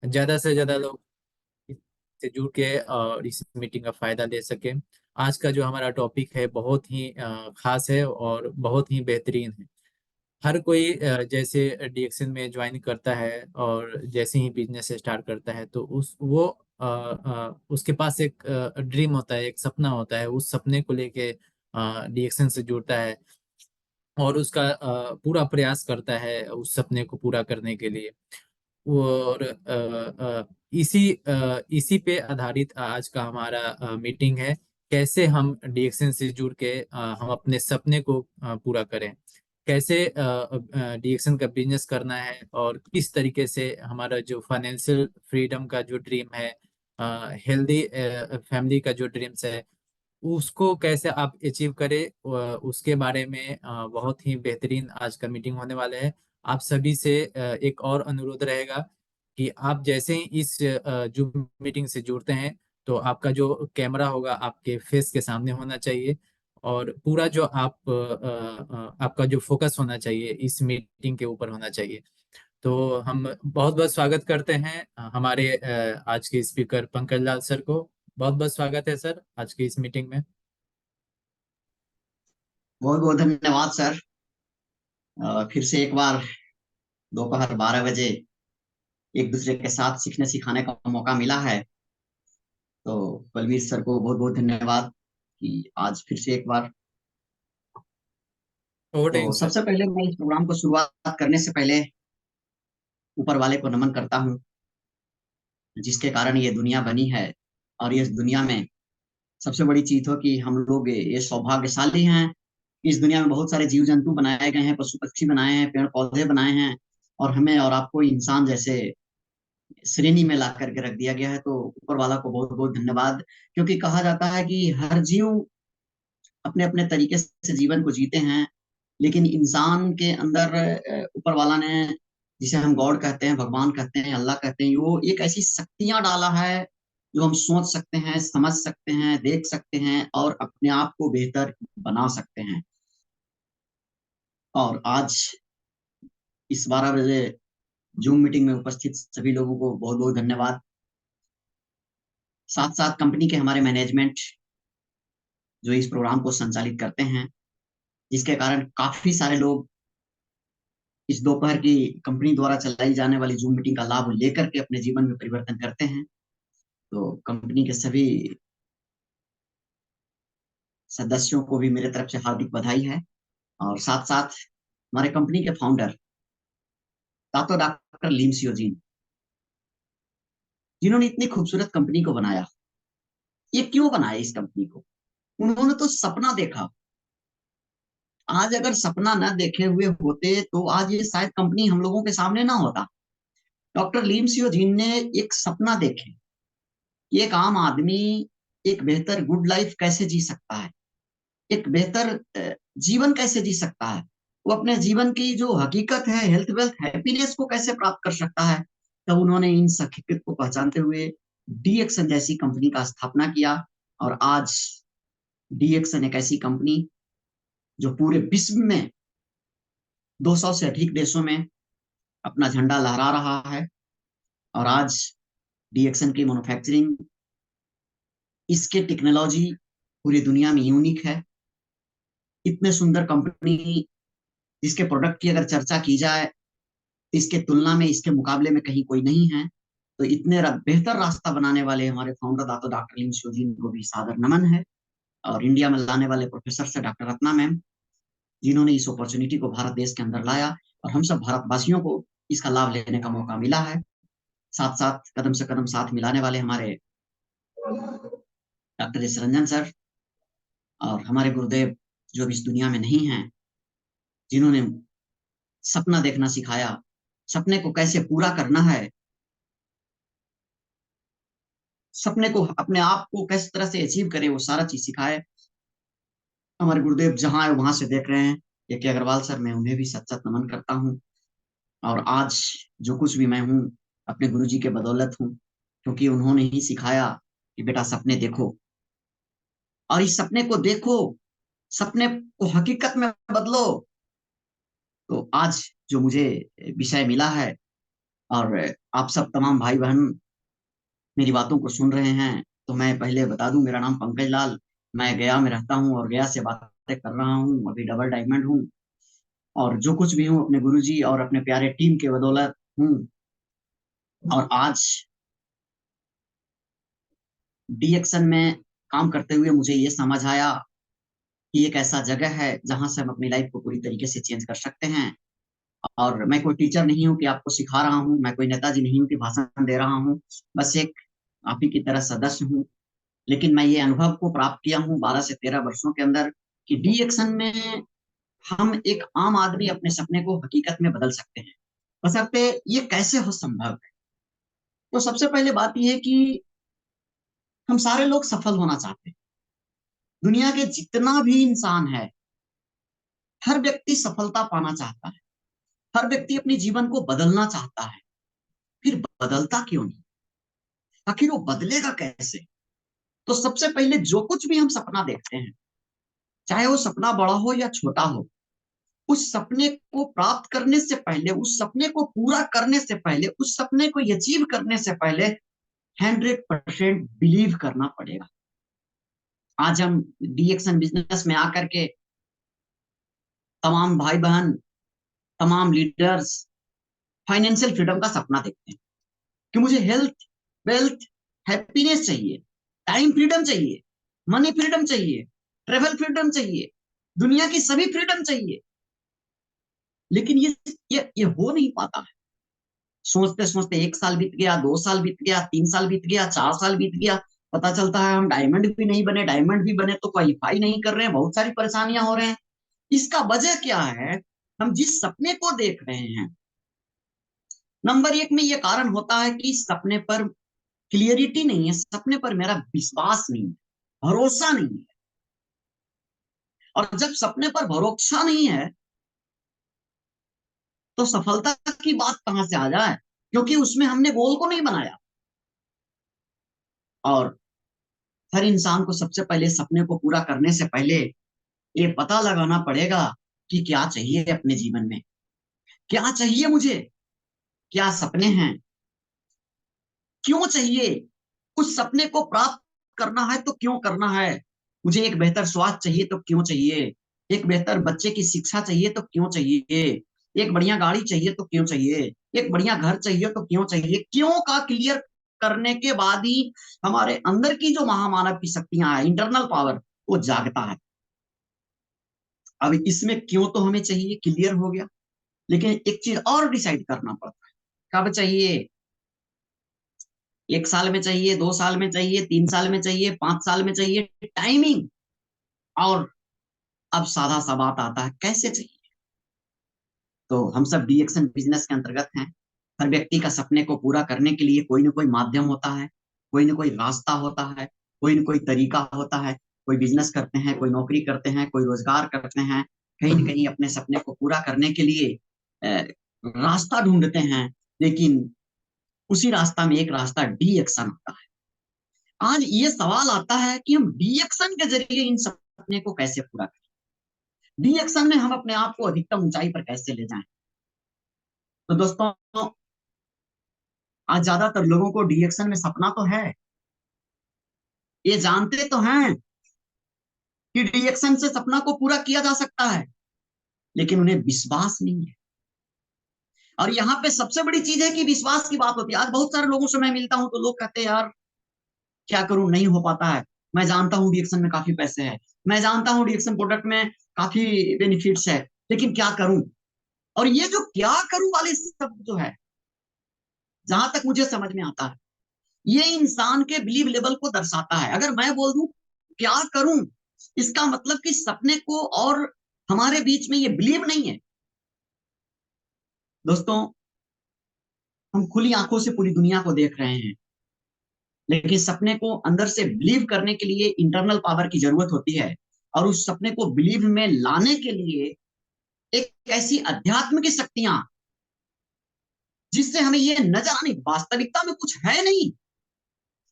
ज्यादा से ज्यादा लोग से जुड़ के और इस मीटिंग का फायदा ले सके। आज का जो हमारा टॉपिक है बहुत ही खास है और बहुत ही बेहतरीन है। हर कोई जैसे डीएक्सन में ज्वाइन करता है और जैसे ही बिजनेस स्टार्ट करता है तो उसके पास एक ड्रीम होता है, एक सपना होता है। उस सपने को लेके डीएक्सन से जुड़ता है और उसका पूरा प्रयास करता है उस सपने को पूरा करने के लिए। और इसी पे आधारित आज का हमारा मीटिंग है। कैसे हम डीएक्सन से जुड़ के हम अपने सपने को पूरा करें, कैसे डीएक्सन का बिजनेस करना है और किस तरीके से हमारा जो फाइनेंशियल फ्रीडम का जो ड्रीम है, हेल्दी फैमिली का जो ड्रीम्स है, उसको कैसे आप अचीव करें, उसके बारे में बहुत ही बेहतरीन आज का मीटिंग होने वाला है। आप सभी से एक और अनुरोध रहेगा कि आप जैसे ही इस जूम मीटिंग से जुड़ते हैं तो आपका जो कैमरा होगा आपके फेस के सामने होना चाहिए और पूरा जो आपका जो फोकस होना चाहिए इस मीटिंग के ऊपर होना चाहिए। तो हम बहुत बहुत स्वागत करते हैं हमारे आज के स्पीकर पंकज लाल सर को। बहुत बहुत स्वागत है सर आज की इस मीटिंग में। बहुत बहुत धन्यवाद सर। फिर से एक बार दोपहर 12 बजे एक दूसरे के साथ सीखने सिखाने का मौका मिला है। तो बलवीर सर को बहुत बहुत धन्यवाद कि आज फिर से एक बार। ओवर टू तो यू सर। सबसे पहले मैं इस प्रोग्राम को शुरुआत करने से पहले ऊपर वाले को नमन करता हूँ, जिसके कारण ये दुनिया बनी है। और इस दुनिया में सबसे बड़ी चीज हो कि हम लोग ये सौभाग्यशाली हैं। इस दुनिया में बहुत सारे जीव जंतु बनाए गए हैं, पशु पक्षी बनाए हैं, पेड़ पौधे बनाए हैं, और हमें और आपको इंसान जैसे श्रेणी में ला करके रख दिया गया है। तो ऊपर वाला को बहुत बहुत धन्यवाद। क्योंकि कहा जाता है कि हर जीव अपने अपने तरीके से जीवन को जीते हैं, लेकिन इंसान के अंदर ऊपर वाला ने, जिसे हम गॉड कहते हैं, भगवान कहते हैं, अल्लाह कहते हैं, वो एक ऐसी शक्तियां डाला है जो हम सोच सकते हैं, समझ सकते हैं, देख सकते हैं और अपने आप को बेहतर बना सकते हैं। और आज इस 12 बजे जूम मीटिंग में उपस्थित सभी लोगों को बहुत बहुत धन्यवाद। साथ साथ कंपनी के हमारे मैनेजमेंट जो इस प्रोग्राम को संचालित करते हैं, जिसके कारण काफी सारे लोग इस दोपहर की कंपनी द्वारा चलाई जाने वाली जूम मीटिंग का लाभ लेकर के अपने जीवन में परिवर्तन करते हैं। तो कंपनी के सभी सदस्यों को भी मेरे तरफ से हार्दिक बधाई है। और साथ साथ हमारे कंपनी के फाउंडर तातो डॉक्टर लीम सियोजीन, जिन्होंने इतनी खूबसूरत कंपनी को बनाया। ये क्यों बनाया इस कंपनी को? उन्होंने तो सपना देखा। आज अगर सपना न देखे हुए होते तो आज ये शायद कंपनी हम लोगों के सामने ना होता। डॉक्टर लीम सियोजीन ने एक सपना देखे कि एक आम आदमी एक बेहतर गुड लाइफ कैसे जी सकता है, एक बेहतर जीवन कैसे जी सकता है, वो अपने जीवन की जो हकीकत है, हेल्थ वेल्थ हैप्पीनेस को कैसे प्राप्त कर सकता है। तब उन्होंने इन हकीकत को पहचानते हुए डीएक्सन जैसी कंपनी का स्थापना किया। और आज डीएक्सन एक ऐसी कंपनी जो पूरे विश्व में 200 से अधिक देशों में अपना झंडा लहरा रहा है। और आज डीएक्सन की मैन्युफैक्चरिंग, इसके टेक्नोलॉजी पूरी दुनिया में यूनिक है। इतने सुंदर कंपनी जिसके प्रोडक्ट की अगर चर्चा की जाए, इसके तुलना में, इसके मुकाबले में कहीं कोई नहीं है। तो इतने बेहतर रास्ता बनाने वाले हमारे फाउंडर दातो डॉक्टर लिम शिवजी को भी सादर नमन है। और इंडिया में लाने वाले प्रोफेसर से डॉक्टर रत्ना मैम, जिन्होंने इस अपॉर्चुनिटी को भारत देश के अंदर लाया और हम सब भारतवासियों को इसका लाभ लेने का मौका मिला है। साथ साथ कदम से कदम साथ मिलाने वाले हमारे डॉक्टर एस रंजन सर और हमारे गुरुदेव, जो भी इस दुनिया में नहीं है, जिन्होंने सपना देखना सिखाया, सपने को कैसे पूरा करना है, सपने को, अपने आप को किस तरह से अचीव करें, वो सारा चीज सिखाए। हमारे गुरुदेव जहां है वहां से देख रहे हैं, ए के अग्रवाल सर, मैं उन्हें भी सच सच नमन करता हूँ। और आज जो कुछ भी मैं हूँ, अपने गुरु जी के बदौलत हूँ, क्योंकि उन्होंने ही सिखाया कि बेटा सपने देखो और इस सपने को देखो, सपने को हकीकत में बदलो। तो आज जो मुझे विषय मिला है, और आप सब तमाम भाई बहन मेरी बातों को सुन रहे हैं, तो मैं पहले बता दूं, मेरा नाम पंकज लाल, मैं गया में रहता हूं और गया से बातें कर रहा हूं। अभी डबल डायमंड हूं, और जो कुछ भी हूं अपने गुरुजी और अपने प्यारे टीम के बदौलत हूं। और आज डी एक्शन में काम करते हुए मुझे ये समझ आया कि एक ऐसा जगह है जहां से हम अपनी लाइफ को पूरी तरीके से चेंज कर सकते हैं। और मैं कोई टीचर नहीं हूं कि आपको सिखा रहा हूं, मैं कोई नेताजी नहीं हूं कि भाषण दे रहा हूं, बस एक आप ही की तरह सदस्य हूं। लेकिन मैं ये अनुभव को प्राप्त किया हूँ 12 से 13 वर्षों के अंदर कि डी एक्शन में हम एक आम आदमी अपने सपने को हकीकत में बदल सकते हैं। बशर्ते ये कैसे हो संभव है। तो सबसे पहले बात यह है कि हम सारे लोग सफल होना चाहते हैं। दुनिया के जितना भी इंसान है, हर व्यक्ति सफलता पाना चाहता है। हर व्यक्ति अपने जीवन को बदलना चाहता है। फिर बदलता क्यों नहीं? आखिर वो बदलेगा कैसे? तो सबसे पहले जो कुछ भी हम सपना देखते हैं, चाहे वो सपना बड़ा हो या छोटा हो, उस सपने को प्राप्त करने से पहले, उस सपने को पूरा करने से पहले, उस सपने को अचीव करने से पहले 100% बिलीव करना पड़ेगा। आज हम डी एक्शन बिजनेस में आकर के तमाम भाई बहन, तमाम लीडर्स फाइनेंशियल फ्रीडम का सपना देखते हैं कि मुझे हेल्थ, वेल्थ, हैप्पीनेस चाहिए, टाइम फ्रीडम चाहिए, मनी फ्रीडम चाहिए, ट्रेवल फ्रीडम चाहिए, दुनिया की सभी फ्रीडम चाहिए। लेकिन ये हो नहीं पाता है। सोचते सोचते 1 साल बीत गया, 2 साल बीत गया, 3 साल बीत गया, 4 साल बीत गया। पता चलता है हम डायमंड भी नहीं बने, डायमंड भी बने तो क्वालिफाई नहीं कर रहे हैं, बहुत सारी परेशानियां हो रहे हैं। इसका वजह क्या है? हम जिस सपने को देख रहे हैं, नंबर 1 में ये कारण होता है कि सपने पर क्लियरिटी नहीं है, सपने पर मेरा विश्वास नहीं है, भरोसा नहीं है। और जब सपने पर भरोसा नहीं है, तो सफलता की बात कहां से आ जाए? क्योंकि उसमें हमने गोल को नहीं बनाया। और हर इंसान को सबसे पहले सपने को पूरा करने से पहले ये पता लगाना पड़ेगा कि क्या चाहिए अपने जीवन में, क्या चाहिए मुझे, क्या सपने हैं, क्यों चाहिए। उस सपने को प्राप्त करना है तो क्यों करना है। मुझे एक बेहतर स्वास्थ्य चाहिए तो क्यों चाहिए, एक बेहतर बच्चे की शिक्षा चाहिए तो क्यों चाहिए, एक बढ़िया गाड़ी चाहिए तो क्यों चाहिए, एक बढ़िया घर चाहिए तो क्यों चाहिए। क्यों का क्लियर करने के बाद ही हमारे अंदर की जो महामानव की शक्तियां हैं, इंटरनल पावर, वो जागता है। अब इसमें क्यों तो हमें चाहिए, क्लियर हो गया। लेकिन एक चीज और डिसाइड करना पड़ता है, कब चाहिए। 1 साल में चाहिए, 2 साल में चाहिए, 3 साल में चाहिए, 5 साल में चाहिए, टाइमिंग। और अब साधा सा बात आता है, कैसे चाहिए। तो हम सब डी एक्शन बिजनेस के अंतर्गत हैं। हर व्यक्ति का सपने को पूरा करने के लिए कोई ना कोई माध्यम होता है, कोई ना कोई रास्ता होता है, कोई ना कोई तरीका होता है। कोई बिजनेस करते हैं, कोई नौकरी करते हैं, कोई रोजगार करते हैं, कहीं ना कहीं अपने सपने को पूरा करने के लिए रास्ता ढूंढते हैं। लेकिन उसी रास्ता में एक रास्ता डी एक्शन होता है। आज ये सवाल आता है कि हम डी एक्शन के जरिए इन सपने को कैसे पूरा करें, डी एक्शन में हम अपने आप को अधिकतम ऊंचाई पर कैसे ले जाएं। तो दोस्तों, आज ज्यादातर लोगों को डी एक्शन में सपना तो है, ये जानते तो हैं कि डी एक्शन से सपना को पूरा किया जा सकता है, लेकिन उन्हें विश्वास नहीं है। और यहाँ पे सबसे बड़ी चीज है कि विश्वास की बात होती है। आज बहुत सारे लोगों से मैं मिलता हूं तो लोग कहते हैं यार क्या करूं, नहीं हो पाता है। मैं जानता हूं डिएक्शन में काफी पैसे है, मैं जानता हूं डिएक्शन प्रोडक्ट में काफी बेनिफिट्स है, लेकिन क्या करूं। और ये जो क्या करूं वाले शब्द जो है, जहां तक मुझे समझ में आता है, ये इंसान के बिलीव लेवल को दर्शाता है। अगर मैं बोल दूं क्या करूं, इसका मतलब कि सपने को और हमारे बीच में ये बिलीव नहीं है। दोस्तों, हम खुली आंखों से पूरी दुनिया को देख रहे हैं, लेकिन सपने को अंदर से बिलीव करने के लिए इंटरनल पावर की जरूरत होती है। और उस सपने को बिलीव में लाने के लिए एक ऐसी अध्यात्म की शक्तियां, जिससे हमें ये नजर आनी, वास्तविकता में कुछ है नहीं,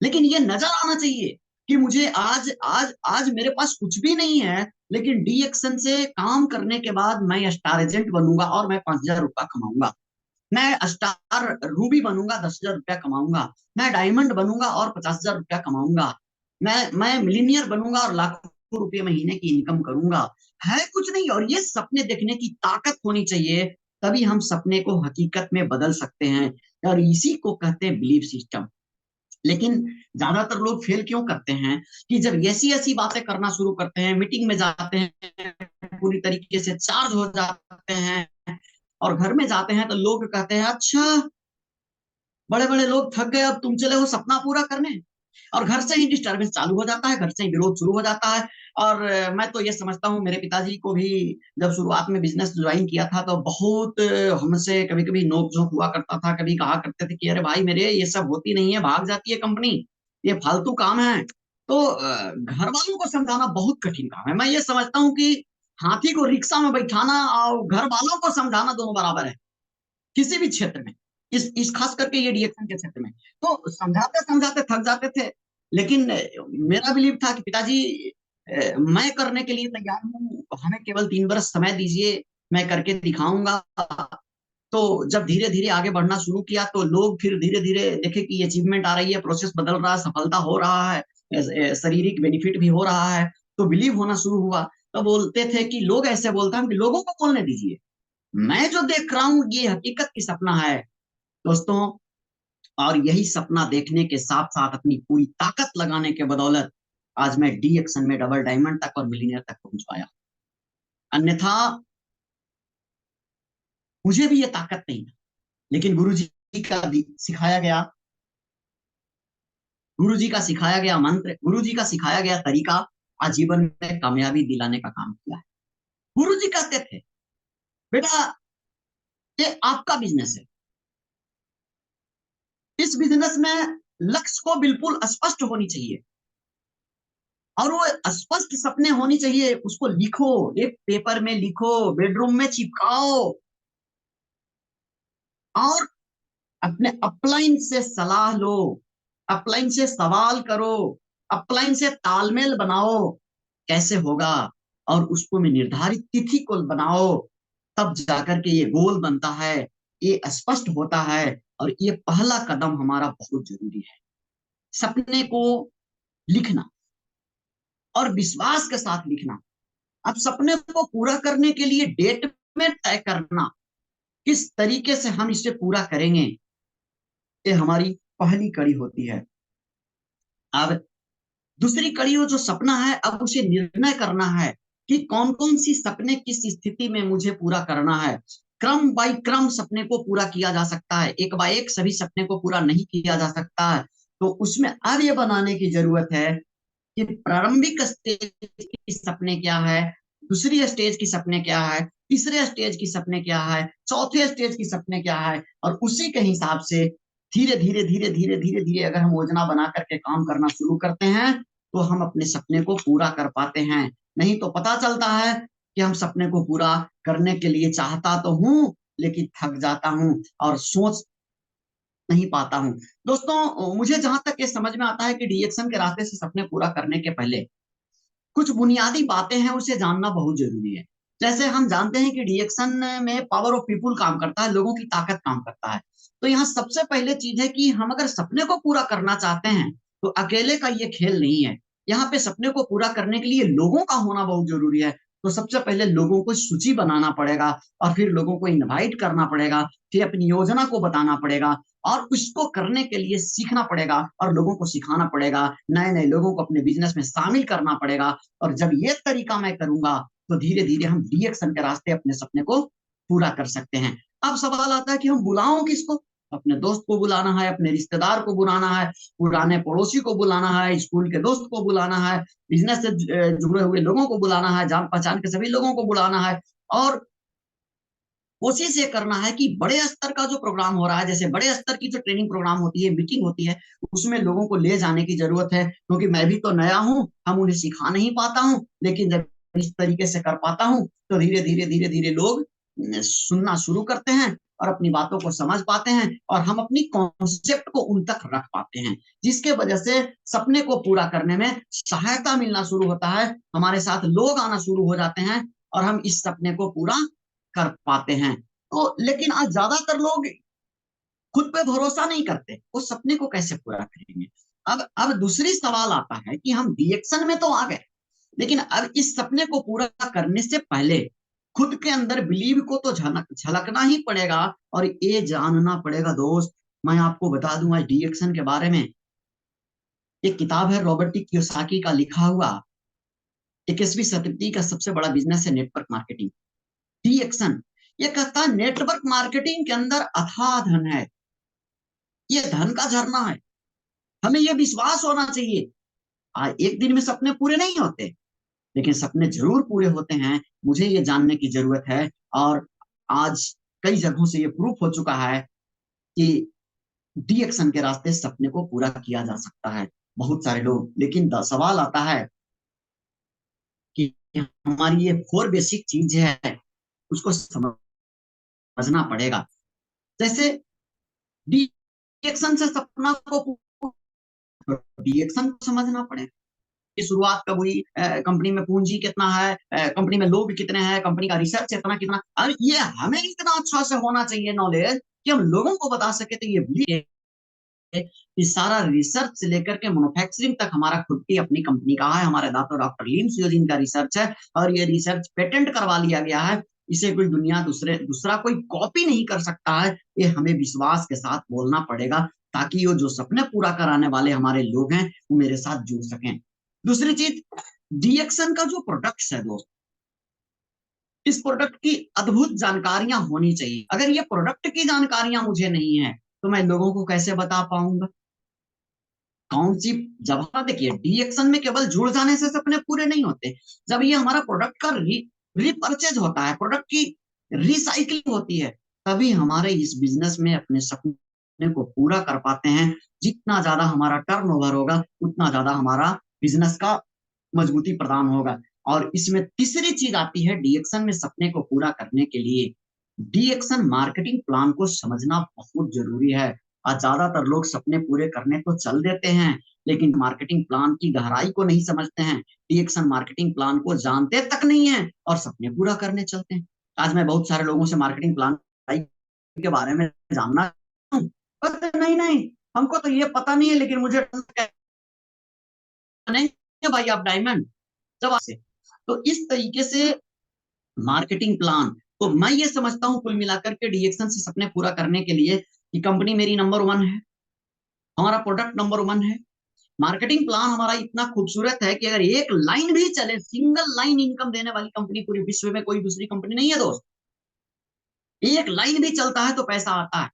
लेकिन ये नजर आना चाहिए कि मुझे आज आज आज मेरे पास कुछ भी नहीं है, लेकिन डी एक्शन से काम करने के बाद मैं स्टार एजेंट बनूंगा और मैं 5,000 रुपया कमाऊंगा। मैं स्टार रूबी बनूंगा, 10,000 रुपया कमाऊंगा। मैं डायमंड बनूंगा और 50,000 रुपया कमाऊंगा। मैं मिलीनियर बनूंगा और लाखों रुपए महीने की इनकम करूंगा। है कुछ नहीं, और ये सपने देखने की ताकत होनी चाहिए, तभी हम सपने को हकीकत में बदल सकते हैं। और इसी को कहते हैं बिलीफ सिस्टम। लेकिन ज्यादातर लोग फेल क्यों करते हैं, कि जब ऐसी ऐसी बातें करना शुरू करते हैं, मीटिंग में जाते हैं, पूरी तरीके से चार्ज हो जाते हैं, और घर में जाते हैं तो लोग कहते हैं अच्छा, बड़े बड़े लोग थक गए, अब तुम चले हो सपना पूरा करने। और घर से ही डिस्टरबेंस चालू हो जाता है, घर से ही विरोध शुरू हो जाता है। और मैं तो ये समझता हूँ, मेरे पिताजी को भी जब शुरुआत में बिजनेस ज्वाइन किया था तो बहुत हमसे कभी कभी नोक झोंक हुआ करता था। कभी कहा करते थे कि अरे भाई मेरे, ये सब होती नहीं है, भाग जाती है कंपनी, ये फालतू काम है। तो घर वालों को समझाना बहुत कठिन काम है। मैं ये समझता हूँ कि हाथी को रिक्शा में बैठाना और घर वालों को समझाना दोनों बराबर है, किसी भी क्षेत्र में। इस खास करके ये डीएक्शन के क्षेत्र में तो समझाते समझाते थक जाते थे। लेकिन मेरा बिलीव था कि पिताजी, मैं करने के लिए तैयार हूँ, हमें केवल 3 बरस समय दीजिए, मैं करके दिखाऊंगा। तो जब धीरे धीरे आगे बढ़ना शुरू किया तो लोग फिर धीरे धीरे देखे कि अचीवमेंट आ रही है, प्रोसेस बदल रहा है, सफलता हो रहा है, शारीरिक बेनिफिट भी हो रहा है, तो बिलीव होना शुरू हुआ। तो बोलते थे कि लोग ऐसे बोलते हैं कि लोगों को बोलने दीजिए, मैं जो देख रहा हूं ये हकीकत की सपना है दोस्तों। और यही सपना देखने के साथ साथ अपनी पूरी ताकत लगाने के बदौलत आज मैं डी एक्शन में डबल डायमंड तक और मिलीनियर तक पहुंच पाया। अन्यथा मुझे भी ये ताकत नहीं है, लेकिन का सिखाया गया, गुरु जी का सिखाया गया मंत्र, गुरु जी का सिखाया गया तरीका आजीवन में कामयाबी दिलाने का काम किया है। गुरु जी कहते थे, बेटा ये आपका बिजनेस है, इस बिजनेस में लक्ष्य को बिल्कुल स्पष्ट होनी चाहिए, और वो स्पष्ट सपने होनी चाहिए, उसको लिखो, एक पेपर में लिखो, बेडरूम में चिपकाओ, और अपने अपलाइन से सलाह लो, अपलाइन से सवाल करो, अपलाइन से तालमेल बनाओ, कैसे होगा, और उसको में निर्धारित तिथि को बनाओ, तब जाकर के ये गोल बनता है, ये स्पष्ट होता है। और ये पहला कदम हमारा बहुत जरूरी है, सपने को लिखना, और विश्वास के साथ लिखना। अब सपने को पूरा करने के लिए डेट में तय करना, किस तरीके से हम इसे पूरा करेंगे, ये हमारी पहली कड़ी होती है। अब दूसरी कड़ी हो जो सपना है, अब उसे निर्णय करना है कि कौन कौन सी सपने किस स्थिति में मुझे पूरा करना है। क्रम बाय क्रम सपने को पूरा किया जा सकता है, एक बाय एक सभी सपने को पूरा नहीं किया जा सकता है। तो उसमें अब ये बनाने की जरूरत है कि प्रारंभिक स्टेज की सपने क्या है, दूसरी स्टेज की सपने क्या है, तीसरे स्टेज की सपने क्या है, चौथे स्टेज की सपने क्या है, और उसी के हिसाब से धीरे धीरे धीरे धीरे धीरे धीरे अगर हम योजना बना करके काम करना शुरू करते हैं तो हम अपने सपने को पूरा कर पाते हैं। नहीं तो पता चलता है कि हम सपने को पूरा करने के लिए चाहता तो हूं, लेकिन थक जाता हूं और सोच नहीं पाता हूं। दोस्तों, मुझे जहां तक ये समझ में आता है कि डीएक्शन के रास्ते से सपने पूरा करने के पहले कुछ बुनियादी बातें हैं, उसे जानना बहुत जरूरी है। जैसे हम जानते हैं कि डीएक्शन में पावर ऑफ पीपुल काम करता है, लोगों की ताकत काम करता है। तो यहाँ सबसे पहले चीज है कि हम अगर सपने को पूरा करना चाहते हैं तो अकेले का ये खेल नहीं है। यहाँ पे सपने को पूरा करने के लिए लोगों का होना बहुत जरूरी है। तो सबसे पहले लोगों को सूची बनाना पड़ेगा, और फिर लोगों को इनवाइट करना पड़ेगा, फिर अपनी योजना को बताना पड़ेगा, और उसको करने के लिए सीखना पड़ेगा और लोगों को सिखाना पड़ेगा, नए नए लोगों को अपने बिजनेस में शामिल करना पड़ेगा। और जब ये तरीका मैं करूंगा तो धीरे धीरे हम डीएक्शन के रास्ते अपने सपने को पूरा कर सकते हैं। अब सवाल आता है कि हम बुलाओ किसको, अपने दोस्त को बुलाना है, अपने रिश्तेदार को बुलाना है, पुराने पड़ोसी को बुलाना है, स्कूल के दोस्त को बुलाना है, बिजनेस से जुड़े हुए लोगों को बुलाना है, जान पहचान के सभी लोगों को बुलाना है। और कोशिश ये करना है कि बड़े स्तर का जो प्रोग्राम हो रहा है, जैसे बड़े स्तर की जो ट्रेनिंग प्रोग्राम होती है, मीटिंग होती है, उसमें लोगों को ले जाने की जरूरत है, क्योंकि मैं भी तो नया हूं, हम उन्हें सिखा नहीं पाता हूं। लेकिन जब इस तरीके से कर पाता हूं तो धीरे धीरे धीरे धीरे लोग सुनना शुरू करते हैं और अपनी बातों को समझ पाते हैं, और हम अपनी कॉन्सेप्ट को उन तक रख पाते हैं, जिसके वजह से सपने को पूरा करने में सहायता मिलना शुरू होता है, हमारे साथ लोग आना शुरू हो जाते हैं, और हम इस सपने को पूरा कर पाते हैं। तो लेकिन आज ज्यादातर लोग खुद पे भरोसा नहीं करते, वो सपने को कैसे पूरा करेंगे। अब दूसरी सवाल आता है कि हम डिएक्शन में तो आ गए, लेकिन अब इस सपने को पूरा करने से पहले खुद के अंदर बिलीव को तो झलकना ही पड़ेगा, और ये जानना पड़ेगा दोस्त। मैं आपको बता दूं आज डिएक्शन के बारे में, एक किताब है रॉबर्ट टी कियोसाकी का लिखा हुआ, 21वीं शताब्दी का सबसे बड़ा बिजनेस है नेटवर्क मार्केटिंग, डिएक्शन। ये कहता है नेटवर्क मार्केटिंग के अंदर अथाह धन है, ये धन का झरना है। हमें ये विश्वास होना चाहिए, एक दिन में सपने पूरे नहीं होते, लेकिन सपने जरूर पूरे होते हैं। मुझे ये जानने की जरूरत है, और आज कई जगहों से ये प्रूफ हो चुका है कि डीएक्शन के रास्ते सपने को पूरा किया जा सकता है। बहुत सारे लोग, लेकिन सवाल आता है कि हमारी ये फोर बेसिक चीज है, उसको समझना पड़ेगा। जैसे डीएक्शन से सपना को, डीएक्शन को समझना पड़ेगा की शुरुआत कब हुई, कंपनी में पूंजी कितना है, कंपनी में लोग कितने हैं, कंपनी का रिसर्च इतना कितना, और ये हमें इतना अच्छा से होना चाहिए नॉलेज कि हम लोगों को बता सके। तो ये कि सारा रिसर्च से लेकर के मैन्युफैक्चरिंग तक हमारा खुद की अपनी कंपनी का है। हमारे दाता डॉक्टर लीम सियोजिन का रिसर्च है, और ये रिसर्च पेटेंट करवा लिया गया है। इसे कोई दुनिया दूसरा कोई कॉपी नहीं कर सकता है। ये हमें विश्वास के साथ बोलना पड़ेगा, ताकि वो जो सपने पूरा कराने वाले हमारे लोग हैं वो मेरे साथ जुड़ सकें। दूसरी चीज, डीएक्शन का जो प्रोडक्ट्स है दोस्त, इस प्रोडक्ट की अद्भुत जानकारियां होनी चाहिए। अगर ये प्रोडक्ट की जानकारियां मुझे नहीं है, तो मैं लोगों को कैसे बता पाऊंगा कौन सी। जब देखिए डीएक्शन में केवल जुड़ जाने से सपने पूरे नहीं होते, जब ये हमारा प्रोडक्ट का रीपरचेज होता है, प्रोडक्ट की रिसाइकलिंग होती है, तभी हमारे इस बिजनेस में अपने सपने को पूरा कर पाते हैं। जितना ज्यादा हमारा टर्नओवर होगा, उतना ज्यादा हमारा बिजनेस का मजबूती प्रदान होगा। और इसमें तीसरी चीज आती है डीएक्शन में सपने को पूरा करने के लिए, डीएक्शन मार्केटिंग प्लान को समझना बहुत जरूरी है। आज ज्यादातर लोग सपने पूरे करने तो चल देते हैं, लेकिन मार्केटिंग प्लान की गहराई को नहीं समझते हैं, डीएक्शन मार्केटिंग प्लान को जानते तक नहीं है, और सपने पूरा करने चलते हैं। आज मैं बहुत सारे लोगों से मार्केटिंग प्लान के बारे में जानना नहीं नहीं, हमको तो ये पता नहीं है, लेकिन मुझे नहीं है भाई, आप डायमंड जब से। तो इस तरीके से मार्केटिंग प्लान, तो मैं ये समझता हूं कुल मिलाकर के डीएक्शन से सपने पूरा करने के लिए कि कंपनी मेरी नंबर वन है, हमारा प्रोडक्ट नंबर वन है, मार्केटिंग प्लान हमारा इतना खूबसूरत है कि अगर एक लाइन भी चले, सिंगल लाइन इनकम देने वाली कंपनी पूरी विश्व में कोई दूसरी कंपनी नहीं है दोस्त। एक लाइन भी चलता है तो पैसा आता है,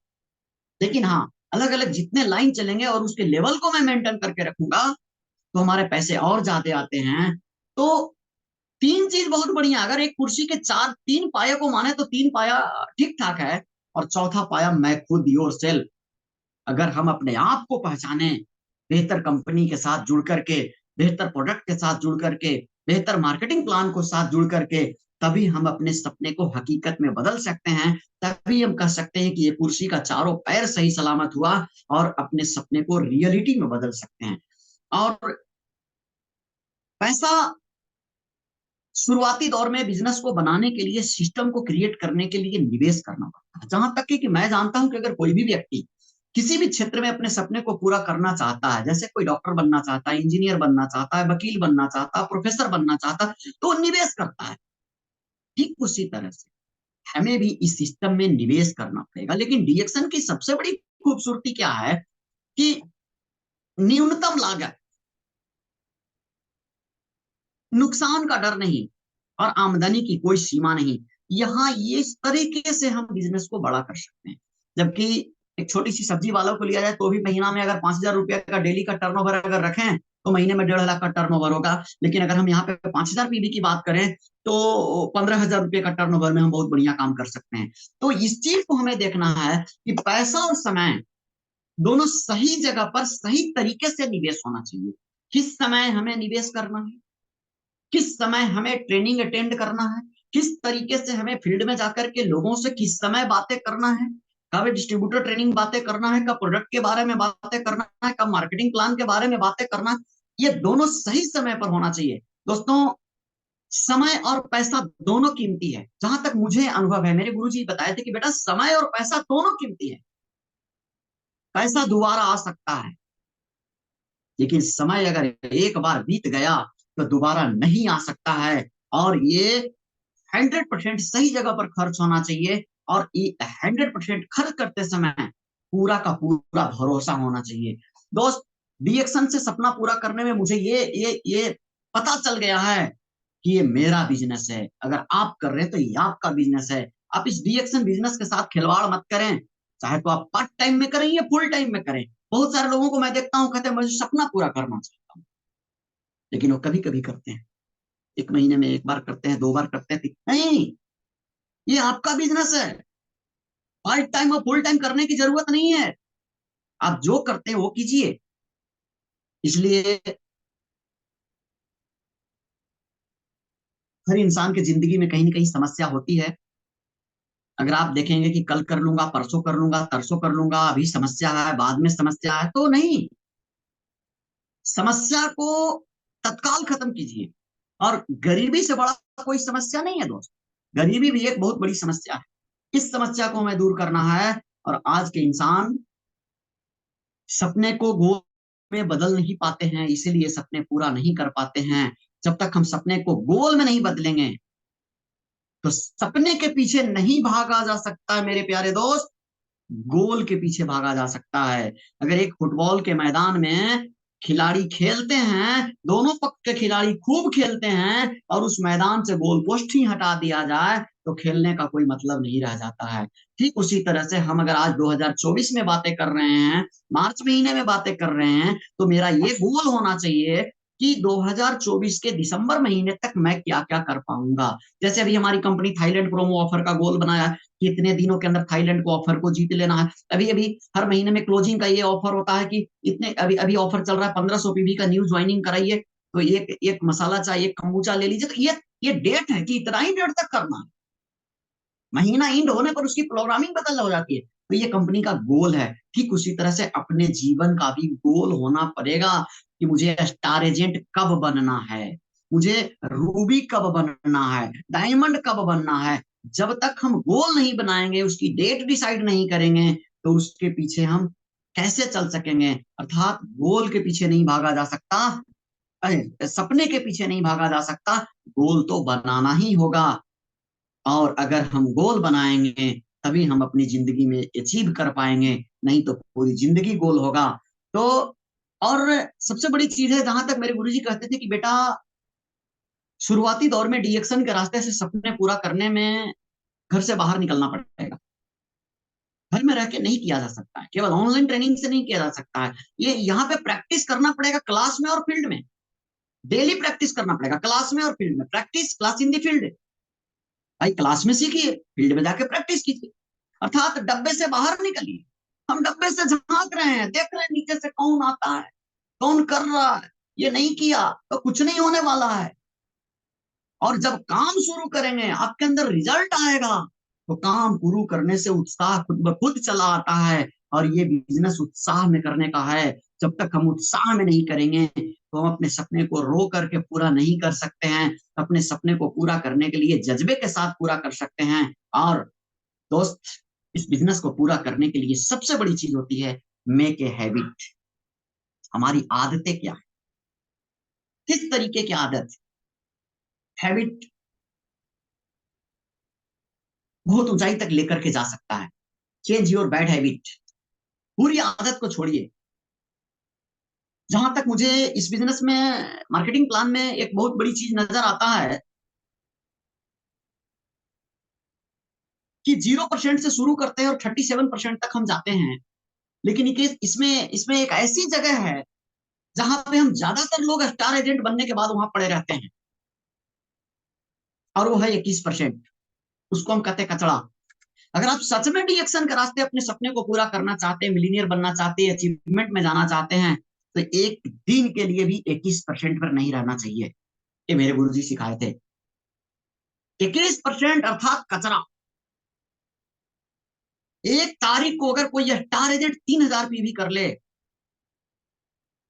लेकिन हाँ, अलग अलग जितने लाइन चलेंगे और उसके लेवल को मैं मेंटेन करके रखूंगा, तो हमारे पैसे और ज्यादा आते हैं। तो तीन चीज बहुत बढ़िया, अगर एक कुर्सी के तीन पाए को माने तो तीन पाया ठीक ठाक है, और चौथा पाया मैं खुद, योर सेल्फ। अगर हम अपने आप को पहचाने, बेहतर कंपनी के साथ जुड़ करके, बेहतर प्रोडक्ट के साथ जुड़ करके, बेहतर मार्केटिंग प्लान को साथ जुड़ करके, तभी हम अपने सपने को हकीकत में बदल सकते हैं। तभी हम कह सकते हैं कि ये कुर्सी का चारों पैर सही सलामत हुआ, और अपने सपने को रियलिटी में बदल सकते हैं। और पैसा शुरुआती दौर में बिजनेस को बनाने के लिए, सिस्टम को क्रिएट करने के लिए निवेश करना पड़ता है। जहां तक कि मैं जानता हूं कि अगर कोई भी व्यक्ति किसी भी क्षेत्र में अपने सपने को पूरा करना चाहता है, जैसे कोई डॉक्टर बनना चाहता है, इंजीनियर बनना चाहता है, वकील बनना चाहता है, प्रोफेसर बनना चाहता है, तो निवेश करता है। ठीक उसी तरह से हमें भी इस सिस्टम में निवेश करना पड़ेगा। लेकिन डीएक्शन की सबसे बड़ी खूबसूरती क्या है कि न्यूनतम लागत, नुकसान का डर नहीं, और आमदनी की कोई सीमा नहीं। यहाँ ये इस तरीके से हम बिजनेस को बड़ा कर सकते हैं। जबकि एक छोटी सी सब्जी वालों को लिया जाए तो भी महीना में अगर 5,000 रुपया का डेली का टर्नओवर अगर रखें, तो महीने में 1.5 लाख का टर्नओवर होगा। लेकिन अगर हम यहाँ पे 5,000 पीवी की बात करें, तो 15,000 रुपये का टर्नओवर में हम बहुत बढ़िया काम कर सकते हैं। तो इस चीज को हमें देखना है कि पैसा और समय दोनों सही जगह पर सही तरीके से निवेश होना चाहिए। किस समय हमें निवेश करना है, किस समय हमें ट्रेनिंग अटेंड करना है, किस तरीके से हमें फील्ड में जाकर के लोगों से किस समय बातें करना है, कब डिस्ट्रीब्यूटर ट्रेनिंग बातें करना है, कब प्रोडक्ट के बारे में बातें करना है, कब मार्केटिंग प्लान के बारे में बातें करना है, ये दोनों सही समय पर होना चाहिए दोस्तों। समय और पैसा दोनों कीमती है। जहां तक मुझे अनुभव है, मेरे गुरुजी बताए थे कि बेटा समय और पैसा दोनों कीमती है। पैसा दोबारा आ सकता है, लेकिन समय अगर एक बार बीत गया तो दोबारा नहीं आ सकता है। और ये 100% सही जगह पर खर्च होना चाहिए। और ये 100% खर्च करते समय पूरा का पूरा भरोसा होना चाहिए। दोस्त, डीएक्शन से सपना पूरा करने में मुझे ये पता चल गया है कि ये मेरा बिजनेस है। अगर आप कर रहे हैं तो ये आपका बिजनेस है। आप इस डीएक्शन बिजनेस के साथ खिलवाड़ मत करें। चाहे तो आप पार्ट टाइम में करें या फुल टाइम में करें। बहुत सारे लोगों को मैं देखता हूँ, कहते हैं मुझे सपना पूरा करना चाहता हूँ, लेकिन वो कभी कभी करते हैं। एक महीने में एक बार करते हैं, 2 बार करते हैं, नहीं। ये आपका बिजनेस है। पार्ट टाइम और फुल टाइम करने की जरूरत नहीं है। आप जो करते हैं वो कीजिए। इसलिए हर इंसान के जिंदगी में कहीं ना कहीं समस्या होती है। अगर आप देखेंगे कि कल कर लूंगा, परसों कर लूंगा, तरसों कर लूंगा, अभी समस्या है, बाद में समस्या है, तो नहीं। समस्या को तत्काल खत्म कीजिए। और गरीबी से बड़ा कोई समस्या नहीं है दोस्त। गरीबी भी एक बहुत बड़ी समस्या है। इस समस्या को हमें दूर करना है। और आज के इंसान सपने को गोल में बदल नहीं पाते हैं, इसीलिए सपने पूरा नहीं कर पाते हैं। जब तक हम सपने को गोल में नहीं बदलेंगे तो सपने के पीछे नहीं भागा जा सकता है मेरे प्यारे दोस्त। गोल के पीछे भागा जा सकता है। अगर एक फुटबॉल के मैदान में खिलाड़ी खेलते हैं, दोनों पक्ष के खिलाड़ी खूब खेलते हैं, और उस मैदान से गोल पोस्ट ही हटा दिया जाए तो खेलने का कोई मतलब नहीं रह जाता है। ठीक उसी तरह से हम अगर आज 2024 में बातें कर रहे हैं, मार्च महीने में बातें कर रहे हैं, तो मेरा ये गोल होना चाहिए कि 2024 के दिसंबर महीने तक मैं क्या क्या कर पाऊंगा। जैसे अभी हमारी कंपनी थाईलैंड प्रोमो ऑफर का गोल बनाया कि इतने दिनों के अंदर थाईलैंड को ऑफर को जीत लेना है। अभी अभी हर महीने में क्लोजिंग का ये ऑफर होता है कि इतने, अभी अभी ऑफर चल रहा है 1500 पीवी का न्यू ज्वाइनिंग कराइए, तो एक एक मसाला चाय, एक कम्बुचा ले लीजिए। तो ये डेट है कि इतना ही डेट तक करना है। महीना एंड होने पर उसकी प्रोग्रामिंग बदल हो जाती है। तो ये कंपनी का गोल है। ठीक उसी तरह से अपने जीवन का भी गोल होना पड़ेगा कि मुझे स्टार एजेंट कब बनना है, मुझे रूबी कब बनना है, डायमंड कब बनना है। जब तक हम गोल नहीं बनाएंगे, उसकी डेट डिसाइड नहीं करेंगे, तो उसके पीछे हम कैसे चल सकेंगे। अर्थात गोल के पीछे नहीं भागा जा सकता, सपने के पीछे नहीं भागा जा सकता, गोल तो बनाना ही होगा। और अगर हम गोल बनाएंगे तभी हम अपनी जिंदगी में अचीव कर पाएंगे, नहीं तो पूरी जिंदगी गोल होगा। तो और सबसे बड़ी चीज है, जहां तक मेरे गुरुजी कहते थे कि बेटा शुरुआती दौर में डीएक्शन के रास्ते से सपने पूरा करने में घर से बाहर निकलना पड़ेगा। घर में रह के नहीं किया जा सकता है, केवल ऑनलाइन ट्रेनिंग से नहीं किया जा सकता है। ये यहाँ पे प्रैक्टिस करना पड़ेगा, क्लास में और फील्ड में। डेली प्रैक्टिस करना पड़ेगा, क्लास में और फील्ड में। Practice class in the field. भाई क्लास में सीखिए, फील्ड में जाके प्रैक्टिस कीजिए। अर्थात डब्बे से बाहर निकलिए। हम डब्बे से झांक रहे हैं, देख रहे हैं नीचे से कौन आता है, कौन कर रहा है। ये नहीं किया तो कुछ नहीं होने वाला है। और जब काम शुरू करेंगे, आपके अंदर रिजल्ट आएगा, तो काम शुरू करने से उत्साह खुद ब खुद चला आता है। और ये बिजनेस उत्साह में करने का है। जब तक हम उत्साह में नहीं करेंगे तो हम अपने सपने को रो करके पूरा नहीं कर सकते हैं। अपने सपने को पूरा करने के लिए जज्बे के साथ पूरा कर सकते हैं। और दोस्त, इस बिजनेस को पूरा करने के लिए सबसे बड़ी चीज होती है मेक ए हैबिट। हमारी आदतें क्या है, किस तरीके की आदत। हैबिट बहुत ऊंचाई तक लेकर के जा सकता है। Change your bad habit. बुरी आदत को छोड़िए। जहां तक मुझे इस बिजनेस में मार्केटिंग प्लान में एक बहुत बड़ी चीज नजर आता है कि 0% से शुरू करते हैं और 37% तक हम जाते हैं। लेकिन इसमें इसमें एक ऐसी जगह है जहां पे हम ज्यादातर लोग स्टार एजेंट बनने के बाद वहां पड़े रहते हैं, और वो है 21%। उसको हम कहते हैं कचड़ा। अगर आप सच में डीएक्शन के रास्ते अपने सपने को पूरा करना चाहते हैं, मिलीनियर बनना चाहते हैं, अचीवमेंट में जाना चाहते हैं, तो एक दिन के लिए भी 21% पर नहीं रहना चाहिए। ये मेरे गुरुजी सिखाए थे। 21% अर्थात कचरा। एक तारीख को अगर कोई स्टार एजेंट 3000 पीवी कर ले,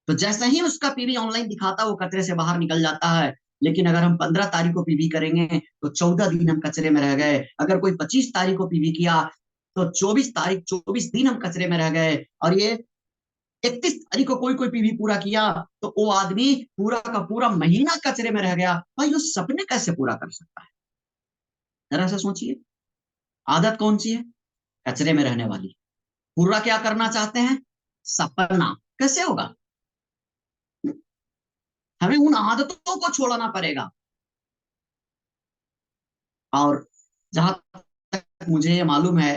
तो जैसे ही उसका पीवी ऑनलाइन दिखाता है, वो कचरे से बाहर निकल जाता है। लेकिन अगर हम 15 तारीख को पीवी करेंगे तो 14 दिन हम कचरे में रह गए। अगर कोई 25 तारीख को पीवी किया तो 24 तारीख, 24 दिन हम कचरे में रह गए। और ये 31 तारीख को कोई कोई पीवी पूरा किया तो वो आदमी पूरा का पूरा महीना कचरे में रह गया। भाई वो सपने कैसे पूरा कर सकता है? जरा सा सोचिए। आदत कौन सी है? कचरे में रहने वाली। पूरा क्या करना चाहते हैं? सपना। कैसे होगा? हमें उन आदतों को छोड़ना पड़ेगा। और जहां तक मुझे ये मालूम है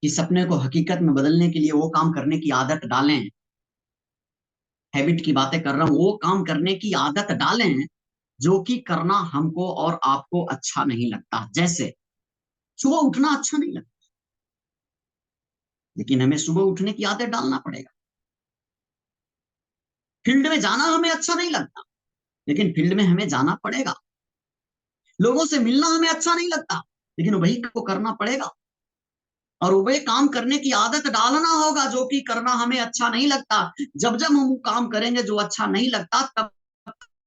कि सपने को हकीकत में बदलने के लिए वो काम करने की आदत डालें, हैबिट की बातें कर रहा हूं, वो काम करने की आदत डालें जो कि करना हमको और आपको अच्छा नहीं लगता। जैसे सुबह उठना अच्छा नहीं लगता, लेकिन हमें सुबह उठने की आदत डालना पड़ेगा। फील्ड में जाना हमें अच्छा नहीं लगता, लेकिन फील्ड में हमें जाना पड़ेगा। लोगों से मिलना हमें अच्छा नहीं लगता, लेकिन वही को करना पड़ेगा। और वही काम करने की आदत डालना होगा जो कि करना हमें अच्छा नहीं लगता। जब जब हम वो काम करेंगे जो अच्छा नहीं लगता, तब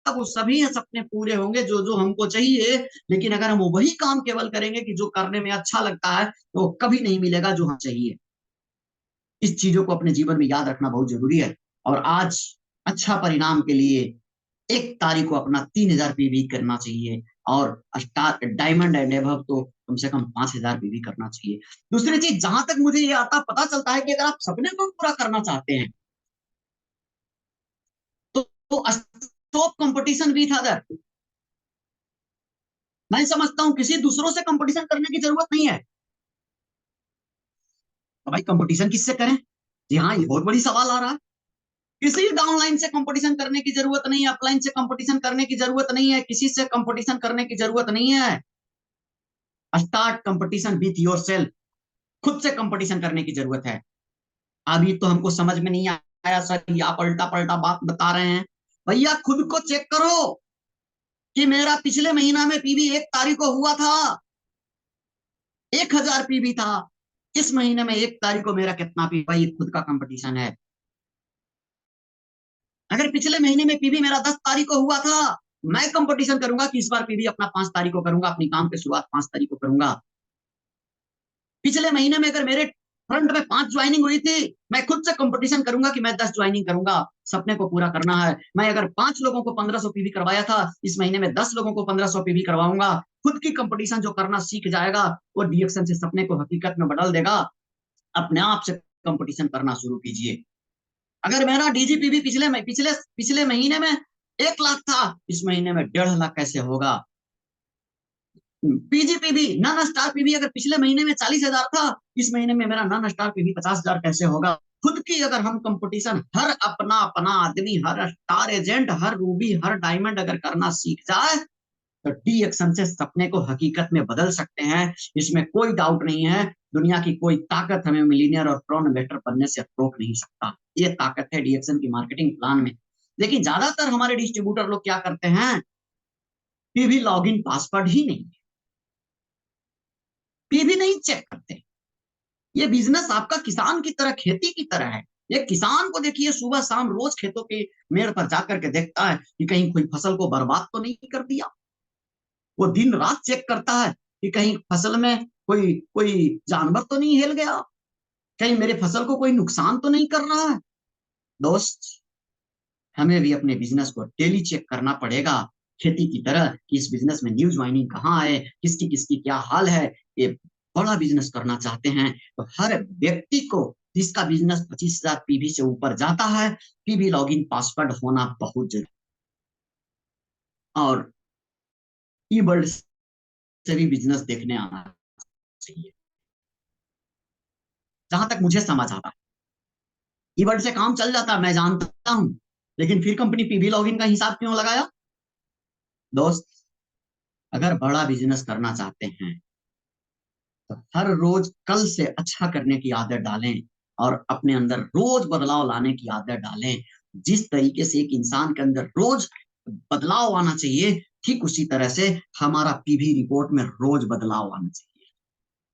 तब वो सभी सपने पूरे होंगे जो जो हमको चाहिए। लेकिन अगर हम वही काम केवल करेंगे कि जो करने में अच्छा लगता है, तो कभी नहीं मिलेगा जो हमें चाहिए। इस चीजों को अपने जीवन में याद रखना बहुत जरूरी है। और आज अच्छा परिणाम के लिए 1 तारीख को अपना 3000 पीवी करना चाहिए, और स्टार डायमंड एंड एबव तो कम से कम 5000 पीवी करना चाहिए। दूसरी चीज, जहां तक मुझे ये आता पता चलता है कि अगर आप सपने को पूरा करना चाहते हैं तो स्टॉप कंपटीशन विथ अदर। मैं समझता हूं किसी दूसरों से कंपटीशन करने की जरूरत नहीं है। तो भाई कंपटीशन किससे करें? जी हाँ, ये बहुत बड़ी सवाल आ रहा है। किसी डाउनलाइन से कंपटीशन करने की जरूरत नहीं है, अपलाइन से कंपटीशन करने की जरूरत नहीं है, किसी से कंपटीशन करने की जरूरत नहीं है। Start competition with your self. खुद से कंपटीशन करने की जरूरत है। अभी तो हमको समझ में नहीं आया सर, या पलटा पलटा बात बता रहे हैं। भैया खुद को चेक करो कि मेरा पिछले महीना में पीवी 1 तारीख को हुआ था, 1000 पीवी था। इस महीने में 1 तारीख को मेरा कितना पीवी? भाई खुद का कंपटीशन है। अगर पिछले महीने में पीवी मेरा 10 तारीख को हुआ था, मैं कंपटीशन करूंगा कि इस बार पीवी अपना 5 तारीख को करूंगा, अपनी काम की शुरुआत 5 तारीख को करूंगा। पिछले महीने में अगर मेरे फ्रंट में 5 ज्वाइनिंग हुई थी, मैं खुद से कंपटीशन करूंगा कि मैं 10 ज्वाइनिंग करूंगा। सपने को पूरा करना है। मैं अगर 5 लोगों को 1500 पीवी करवाया था, इस महीने में 10 लोगों को 1500 पीवी करवाऊंगा। खुद की कंपटीशन जो करना सीख जाएगा, वो डीएक्शन से सपने को हकीकत में बदल देगा। अपने आप से कंपटीशन करना शुरू कीजिए। अगर मेरा डीजीपीवी पिछले पिछले पिछले महीने में 1 लाख था, इस महीने में 1.5 लाख कैसे होगा? पीजीपीवी नॉन स्टार पीवी अगर पिछले महीने में 40,000 था, इस महीने में मेरा नॉन स्टार पीवी 50,000 कैसे होगा? खुद की अगर हम कंपटीशन, हर अपना अपना आदमी, हर स्टार एजेंट, हर रूबी, हर डायमंड अगर करना सीख जाए, तो डी एक्शन से सपने को हकीकत में बदल सकते हैं। इसमें कोई डाउट नहीं है। दुनिया की कोई ताकत हमें मिलीनियर और प्रो इन्वेस्टर बनने से रोक नहीं सकता। ये ताकत है डी एक्शन की मार्केटिंग प्लान में। लेकिन ज्यादातर हमारे डिस्ट्रीब्यूटर लोग क्या करते हैं? पीवी लॉगिन पासवर्ड ही नहीं, पीवी नहीं चेक करते। ये बिजनेस आपका किसान की तरह, खेती की तरह है। ये किसान को देखिए, सुबह शाम रोज खेतों के मेड़ पर जाकर के देखता है कि कहीं कोई फसल को बर्बाद तो नहीं कर दिया। वो दिन रात चेक करता है कि कहीं फसल में कोई कोई जानवर तो नहीं हिल गया, कहीं मेरे फसल को कोई नुकसान तो नहीं कर रहा है। दोस्त, हमें भी अपने बिजनेस को डेली चेक करना पड़ेगा, खेती की तरह, कि इस बिजनेस में न्यू ज्वाइनिंग कहाँ है, किसकी किसकी क्या हाल है। ये बड़ा बिजनेस करना चाहते हैं तो हर व्यक्ति को, जिसका बिजनेस 25,000 पीवी से ऊपर जाता है, पीवी लॉगिन पासवर्ड होना बहुत जरूरी। और ई वर्ल्ड से भी बिजनेस देखने आना चाहिए। जहां तक मुझे समझ आता है, ई वर्ल्ड से काम चल जाता है, मैं जानता हूं, लेकिन फिर कंपनी पीवी लॉगिन का हिसाब क्यों लगाया? दोस्त, अगर बड़ा बिजनेस करना चाहते हैं तो हर रोज कल से अच्छा करने की आदत डालें, और अपने अंदर रोज बदलाव लाने की आदत डालें। जिस तरीके से एक इंसान के अंदर रोज बदलाव आना चाहिए, ठीक उसी तरह से हमारा पीवी रिपोर्ट में रोज बदलाव आना चाहिए।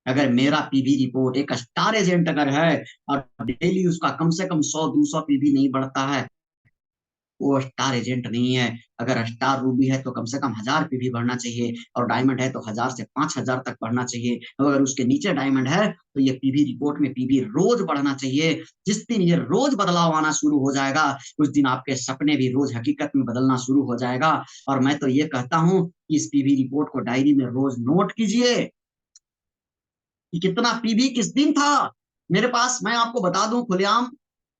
अगर मेरा पीवी रिपोर्ट, एक स्टार एजेंट अगर है और डेली उसका कम से कम 100-200 पीवी नहीं बढ़ता है, वो स्टार एजेंट नहीं है। अगर स्टार रूबी है तो कम से कम 1000 पीवी बढ़ना चाहिए, और डायमंड है तो 1000 से 5000 तक बढ़ना चाहिए। अगर उसके नीचे डायमंड है तो ये पीवी रिपोर्ट में पीवी रोज बढ़ना चाहिए। जिस दिन ये रोज बदलाव आना शुरू हो जाएगा, उस दिन आपके सपने भी रोज हकीकत में बदलना शुरू हो जाएगा। और मैं तो ये कहता हूं कि इस पीवी रिपोर्ट को डायरी में रोज नोट कीजिए कि कितना पीवी किस दिन था मेरे पास। मैं आपको बता दूं खुलेआम,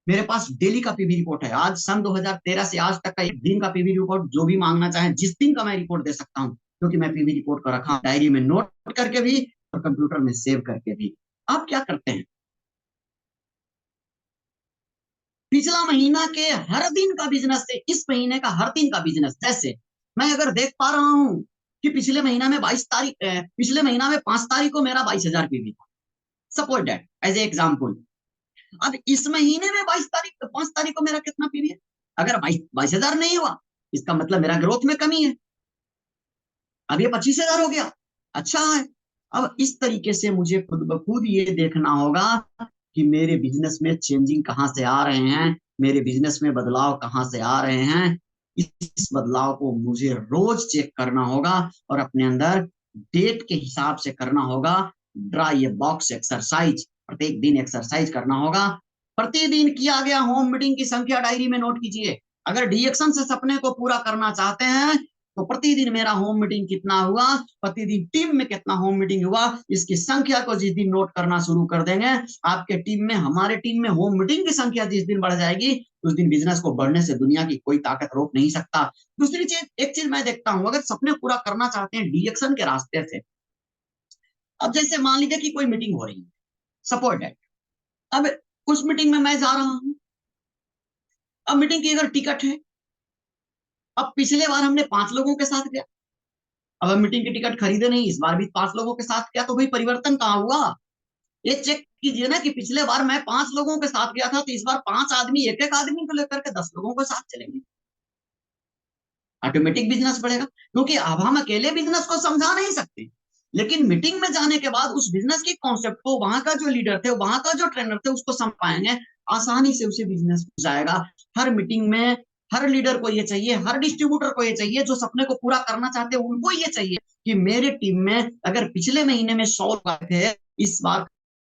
मेरे पास डेली का पीवी रिपोर्ट है। आज सन 2013 से आज तक का एक दिन का पीवी रिपोर्ट, जो भी मांगना चाहे जिस दिन का मैं रिपोर्ट दे सकता हूँ, क्योंकि मैं पीवी रिपोर्ट को रखा डायरी में नोट करके भी और कंप्यूटर में सेव करके भी। आप क्या करते हैं, पिछला महीना के हर दिन का बिजनेस से इस महीने का हर दिन का बिजनेस, जैसे मैं अगर देख पा रहा हूं कि पिछले महीना में 22 तारीख, पिछले महीना में 5 तारीख को मेरा 22,000 पीवी था, suppose that as a example. अब इस महीने में 22 तारीख, 5 तारीख को मेरा कितना पीवी है? अगर 22,000 नहीं हुआ, इसका मतलब मेरा ग्रोथ में कमी है। अब ये 25,000 हो गया, अच्छा है। अब इस तरीके से मुझे खुद ब खुद ये देखना होगा कि मेरे बिजनेस में चेंजिंग कहाँ से आ रहे हैं, मेरे बिजनेस में बदलाव कहाँ से आ रहे हैं। इस बदलाव को मुझे रोज चेक करना होगा और अपने अंदर डेट के हिसाब से करना होगा। ड्राई बॉक्स एक्सरसाइज, प्रत्येक दिन एक्सरसाइज करना होगा। प्रतिदिन किया गया होम मीटिंग की संख्या डायरी में नोट कीजिए। अगर डीएक्शन से सपने को पूरा करना चाहते हैं तो प्रतिदिन मेरा होम मीटिंग कितना हुआ, प्रतिदिन टीम में कितना होम मीटिंग हुआ, इसकी संख्या को जिस दिन नोट करना शुरू कर देंगे, आपके टीम में, हमारे टीम में होम मीटिंग की संख्या जिस दिन बढ़ जाएगी, उस दिन बिजनेस को बढ़ने से दुनिया की कोई ताकत रोक नहीं सकता। दूसरी चीज, एक चीज मैं देखता हूं, अगर सपने पूरा करना चाहते हैं डीएक्शन के रास्ते से, अब जैसे मान लीजिए कि कोई मीटिंग हो रही है, सपोर्ट है, अब उस मीटिंग में मैं जा रहा हूं, अब मीटिंग की अगर टिकट है, अब पिछले बार हमने 5 लोगों के साथ गया, अब हम मीटिंग की टिकट खरीदे नहीं, इस बार भी 5 लोगों के साथ गया, तो भाई परिवर्तन कहाँ हुआ? ये चेक कीजिए ना कि पिछले बार मैं 5 लोगों के साथ गया था, तो इस बार 5 आदमी, एक एक आदमी को लेकर के 10 लोगों के साथ चलेंगे, ऑटोमेटिक बिजनेस बढ़ेगा। क्योंकि अब हम अकेले बिजनेस को समझा नहीं सकते, लेकिन मीटिंग में जाने के बाद उस बिजनेस की कॉन्सेप्ट को वहां का जो लीडर थे, वहां का जो ट्रेनर थे, उसको समझ पाएंगे, आसानी से उसे बिजनेस हो जाएगा। हर मीटिंग में हर लीडर को ये चाहिए, हर डिस्ट्रीब्यूटर को ये चाहिए, जो सपने को पूरा करना चाहते हैं उनको ये चाहिए कि मेरे टीम में अगर पिछले महीने में 100 लोग थे, इस बार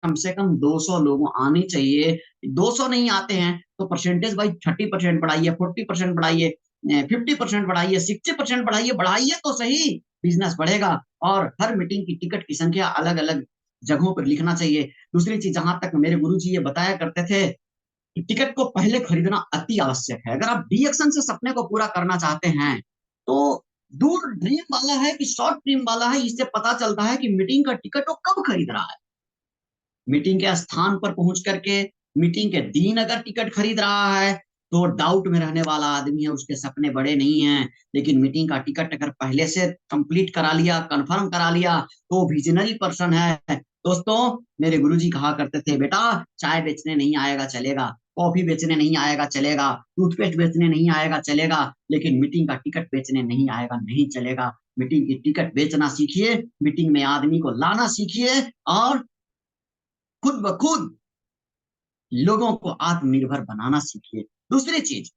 कम से कम 200 लोग आने चाहिए। 200 नहीं आते हैं तो परसेंटेज भाई 30% बढ़ाइए, 40% बढ़ाइए, 50% बढ़ाइए, 60% बढ़ाइए, बढ़ाइए तो सही, बिजनेस बढ़ेगा। और हर मीटिंग की टिकट की संख्या अलग अलग जगहों पर लिखना चाहिए। दूसरी चीज, जहां तक मेरे गुरुजी ये बताया करते थे कि टिकट को पहले खरीदना अति आवश्यक है। अगर आप डीएक्शन से सपने को पूरा करना चाहते हैं तो दूर ड्रीम वाला है कि शॉर्ट ड्रीम वाला है, इससे पता चलता है कि मीटिंग का टिकट वो कब खरीद रहा है। मीटिंग के स्थान पर पहुंच करके मीटिंग के दिन अगर टिकट खरीद रहा है तो दोडाउट में रहने वाला आदमी है, उसके सपने बड़े नहीं हैं। लेकिन मीटिंग का टिकट अगर पहले से कंप्लीट करा लिया, कंफर्म करा लिया, तो विजनरी पर्सन है। दोस्तों, मेरे गुरुजी कहा करते थे, बेटा चाय बेचने नहीं आएगा चलेगा, कॉफी बेचने नहीं आएगा चलेगा, टूथपेस्ट बेचने नहीं आएगा चलेगा, लेकिन मीटिंग का टिकट बेचने नहीं आएगा नहीं चलेगा। मीटिंग की टिकट बेचना सीखिए, मीटिंग में आदमी को लाना सीखिए, और खुद ब खुद लोगों को आत्मनिर्भर बनाना सीखिए। दूसरी चीज,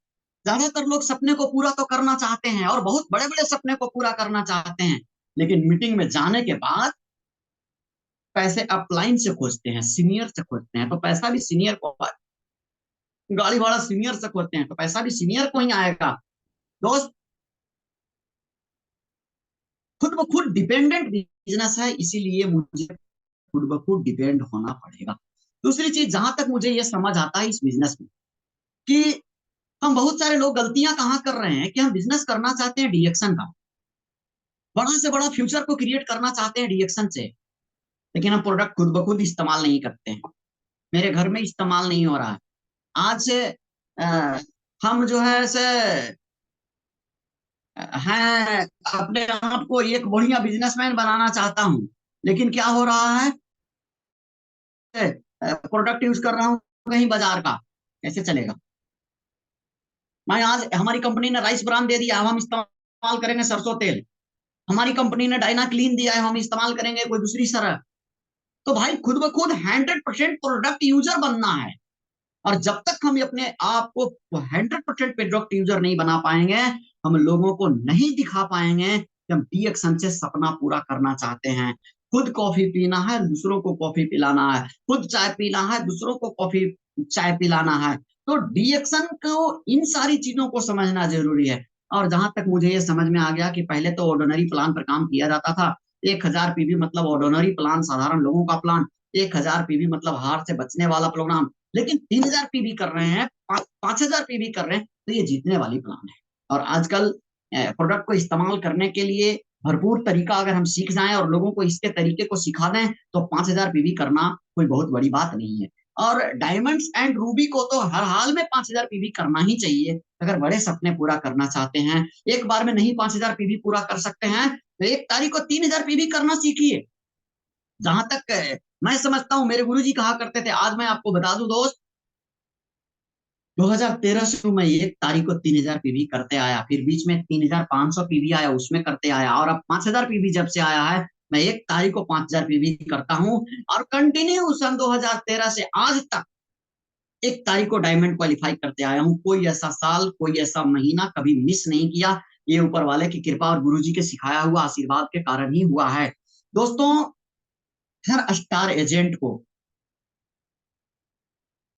ज्यादातर लोग सपने को पूरा तो करना चाहते हैं और बहुत बड़े बड़े सपने को पूरा करना चाहते हैं, लेकिन मीटिंग में जाने के बाद पैसे अपलाइन से खोजते हैं, सीनियर से खोजते हैं, तो पैसा भी सीनियर को, गाड़ी भाड़ा सीनियर से खोजते हैं तो पैसा भी सीनियर को ही आएगा। दोस्त, खुद ब खुद डिपेंडेंट बिजनेस है, इसीलिए मुझे खुद ब खुद डिपेंड होना पड़ेगा। दूसरी चीज, जहां तक मुझे ये समझ आता है इस बिजनेस में, कि हम बहुत सारे लोग गलतियां कहाँ कर रहे हैं कि हम बिजनेस करना चाहते हैं डीएक्शन का, बड़ा से बड़ा फ्यूचर को क्रिएट करना चाहते हैं डीएक्शन से, लेकिन हम प्रोडक्ट खुद ब खुद इस्तेमाल नहीं करते हैं, मेरे घर में इस्तेमाल नहीं हो रहा है। आज से आ, हम जो है से हैं, अपने आप को एक बढ़िया बिजनेसमैन बनाना चाहता हूँ, लेकिन क्या हो रहा है, प्रोडक्ट यूज कर रहा हूँ कहीं बाजार का, कैसे चलेगा? मैं आज, हमारी कंपनी ने राइस ब्रांड दे दिया, हम इस्तेमाल करेंगे सरसों तेल। हमारी कंपनी ने डायना क्लीन दिया है, हम इस्तेमाल करेंगे कोई दूसरी सरह। तो भाई खुद ब खुद 100% प्रोडक्ट यूजर बनना है। और जब तक हम अपने आप को 100% प्रोडक्ट यूजर नहीं बना पाएंगे, हम लोगों को नहीं दिखा पाएंगे कि हम डी एक्शन से सपना पूरा करना चाहते हैं। खुद कॉफी पीना है, दूसरों को कॉफी पिलाना है, खुद चाय पीना है, दूसरों को कॉफी चाय पिलाना है। तो डी एक्शन को, इन सारी चीजों को समझना जरूरी है। और जहां तक मुझे ये समझ में आ गया कि पहले तो ऑर्डिनरी प्लान पर काम किया जाता था। 1000 पीवी मतलब ऑर्डिनरी प्लान, साधारण लोगों का प्लान। 1000 पीवी मतलब हार से बचने वाला प्रोग्राम। लेकिन 3000 पीवी कर रहे हैं, 5000 पीवी कर रहे हैं, तो ये जीतने वाली प्लान है। और आजकल प्रोडक्ट को इस्तेमाल करने के लिए भरपूर तरीका अगर हम सीख जाएं और लोगों को इसके तरीके को सिखा दें, तो 5000 पीवी करना कोई बहुत बड़ी बात नहीं है। और डायमंड्स एंड रूबी को तो हर हाल में 5000 पीवी करना ही चाहिए अगर बड़े सपने पूरा करना चाहते हैं। एक बार में नहीं 5000 पीवी पूरा कर सकते हैं, तो एक तारीख को 3000 पीवी करना सीखिए। जहां तक मैं समझता हूं, मेरे गुरुजी कहा करते थे, आज मैं आपको बता दूं दोस्त, 2013 से मैं एक तारीख को 3000 पीवी करते आया, फिर बीच में 3500 पीवी आया, उसमें करते आया, और अब 5000 पीवी जब से आया है, मैं एक तारीख को 5000 पीवी करता हूं। और कंटिन्यू सन 2013 से आज तक एक तारीख को डायमंड क्वालिफाई करते आया हूँ। कोई ऐसा साल, कोई ऐसा महीना कभी मिस नहीं किया। ये ऊपर वाले की कृपा और गुरुजी के सिखाया हुआ आशीर्वाद के कारण ही हुआ है। दोस्तों, हर स्टार एजेंट को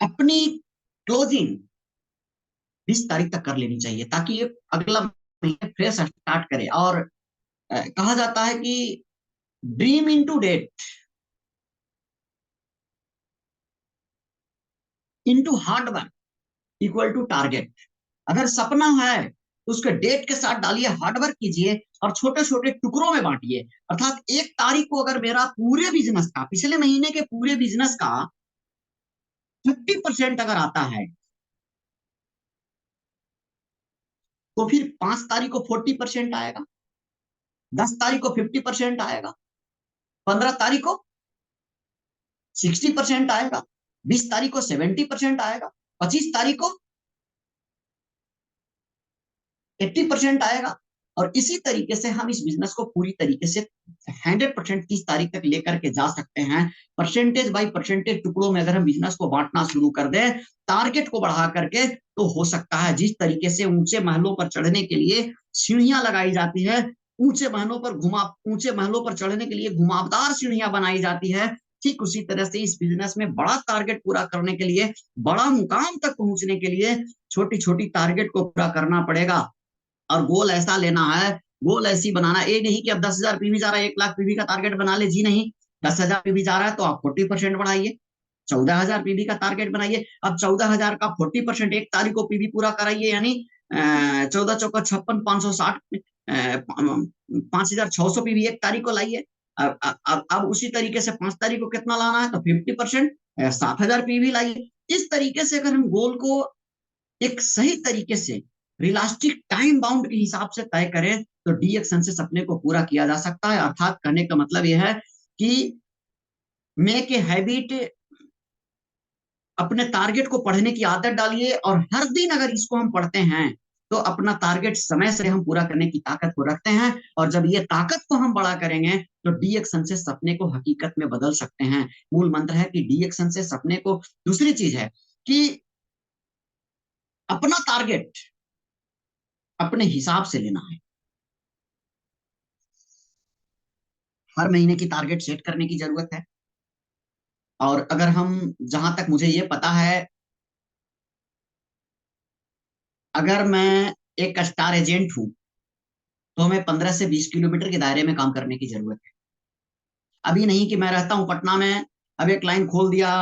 अपनी क्लोजिंग 20 तारीख तक कर लेनी चाहिए, ताकि ये अगला महीने फ्रेश स्टार्ट करे। और कहा जाता है कि dream into date into hard work equal to target. अगर सपना है तो उसके डेट के साथ डालिए, हार्डवर्क कीजिए और छोटे छोटे टुकड़ों में बांटिए। अर्थात एक तारीख को अगर मेरा पूरे बिजनेस का, पिछले महीने के पूरे बिजनेस का 50% अगर आता है, तो फिर 5 तारीख को 40% आएगा, 10 तारीख को 50% आएगा, 15 तारीख को 60% आएगा, 20 तारीख को 70% आएगा, 25 तारीख को 80% आएगा। और इसी तरीके से हम इस बिजनेस को पूरी तरीके से 100% 30 तारीख तक लेकर के जा सकते हैं। परसेंटेज बाई परसेंटेज टुकड़ों में अगर हम बिजनेस को बांटना शुरू कर दें, टारगेट को बढ़ा करके, तो हो सकता है जिस तरीके से ऊंचे महलों पर चढ़ने के लिए सीढ़ियां लगाई जाती है, ऊंचे महलों पर चढ़ने के लिए घुमावदार सीढ़ियां बनाई जाती है, ठीक उसी तरह से इस बिजनेस में बड़ा टारगेट पूरा करने के लिए, बड़ा मुकाम तक पहुंचने के लिए छोटी छोटी टारगेट को पूरा करना पड़ेगा। और गोल ऐसा लेना है, गोल ऐसी बनाना, ये नहीं कि अब 10,000 पीवी जा रहा है 1 लाख पीवी का टारगेट बना ले, जी नहीं। 10,000 पीवी जा रहा है तो आप 40% बढ़ाइए, 14,000 पीवी का टारगेट बनाइए। अब 14,000 का 40% एक तारीख को पीवी पूरा कराइए, यानी 14 चौका 56, 560, 5,600 पीवी एक तारीख को लाइए। अब उसी तरीके से 5 तारीख को कितना लाना है, तो 50%, 7,000 पीवी लाइए। इस तरीके से अगर हम गोल को एक सही तरीके से रिलास्टिक टाइम बाउंड के हिसाब से तय करें, तो डी एक्शन से सपने को पूरा किया जा सकता है। अर्थात कहने का मतलब यह है कि मेक ए हैबिट, अपने टारगेट को पढ़ने की आदत डालिए, और हर दिन अगर इसको हम पढ़ते हैं, तो अपना टारगेट समय से हम पूरा करने की ताकत को रखते हैं। और जब ये ताकत को हम बड़ा करेंगे, तो डी एक्शन से सपने को हकीकत में बदल सकते हैं। मूल मंत्र है कि डी एक्शन से सपने को, दूसरी चीज है कि अपना टारगेट अपने हिसाब से लेना है। हर महीने की टारगेट सेट करने की जरूरत है। और अगर हम, जहां तक मुझे ये पता है, अगर मैं एक स्टार एजेंट हूं, तो हमें 15 से 20 किलोमीटर के दायरे में काम करने की जरूरत है। अभी नहीं कि मैं रहता हूं पटना में, अब एक लाइन खोल दिया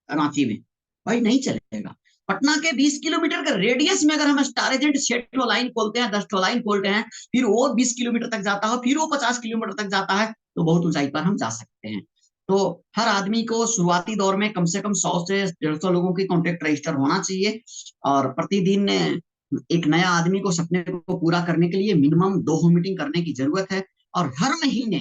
रांची में, भाई नहीं चलेगा। पटना के 20 किलोमीटर के रेडियस में अगर हम स्टार एजेंट 6 लाइन खोलते हैं, 10 लाइन खोलते हैं, फिर वो 20 किलोमीटर तक जाता है, फिर वो 50 किलोमीटर तक जाता है, तो बहुत ऊंचाई पर हम जा सकते हैं। तो हर आदमी को शुरुआती दौर में कम से कम 100 से 150 लोगों की कॉन्टेक्ट रजिस्टर होना चाहिए। और प्रतिदिन एक नया आदमी को सपने को पूरा करने के लिए मिनिमम 2 मीटिंग करने की जरूरत है। और हर महीने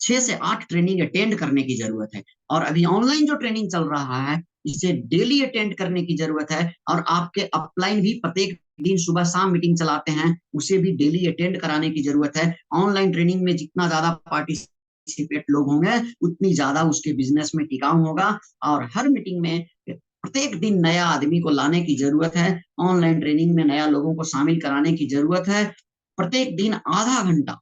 6 से 8 ट्रेनिंग अटेंड करने की जरूरत है। और अभी ऑनलाइन जो ट्रेनिंग चल रहा है, इसे डेली अटेंड करने की जरूरत है। और आपके अपलाइन भी प्रत्येक दिन सुबह शाम मीटिंग चलाते हैं, उसे भी डेली अटेंड कराने की जरूरत है। ऑनलाइन ट्रेनिंग में जितना ज्यादा पार्टिसिपेट पार्टिसिपेट लोग होंगे उतनी ज्यादा उसके बिजनेस में टिकाऊ होगा। और हर मीटिंग में प्रत्येक दिन नया आदमी को लाने की जरूरत है, ऑनलाइन ट्रेनिंग में नया लोगों को शामिल कराने की जरूरत है। प्रत्येक दिन आधा घंटा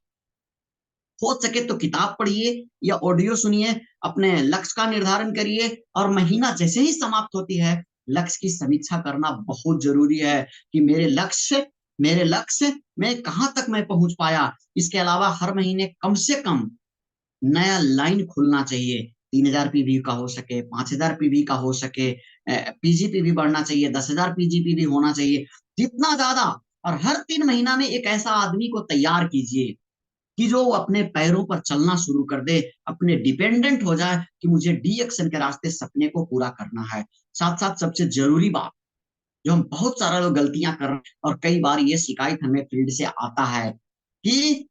हो सके तो किताब पढ़िए या ऑडियो सुनिए, अपने लक्ष्य का निर्धारण करिए, और महीना जैसे ही समाप्त होती है लक्ष्य की समीक्षा करना बहुत जरूरी है कि मेरे लक्ष्य में कहां तक मैं पहुंच पाया। इसके अलावा हर महीने कम से कम नया लाइन खुलना चाहिए, 3,000 पीवी का हो सके, 5,000 पीवी का हो सके, पीजीपीवी बढ़ना चाहिए, 10,000 पीजीपीवी होना चाहिए, जितना ज्यादा। और हर 3 महीना में एक ऐसा आदमी को तैयार कीजिए कि जो अपने पैरों पर चलना शुरू कर दे, अपने डिपेंडेंट हो जाए कि मुझे डी एक्शन के रास्ते सपने को पूरा करना है। साथ साथ सबसे जरूरी बात, जो हम बहुत सारा लोग गलतियां कर रहे हैं और कई बार ये शिकायत हमें फील्ड से आता है कि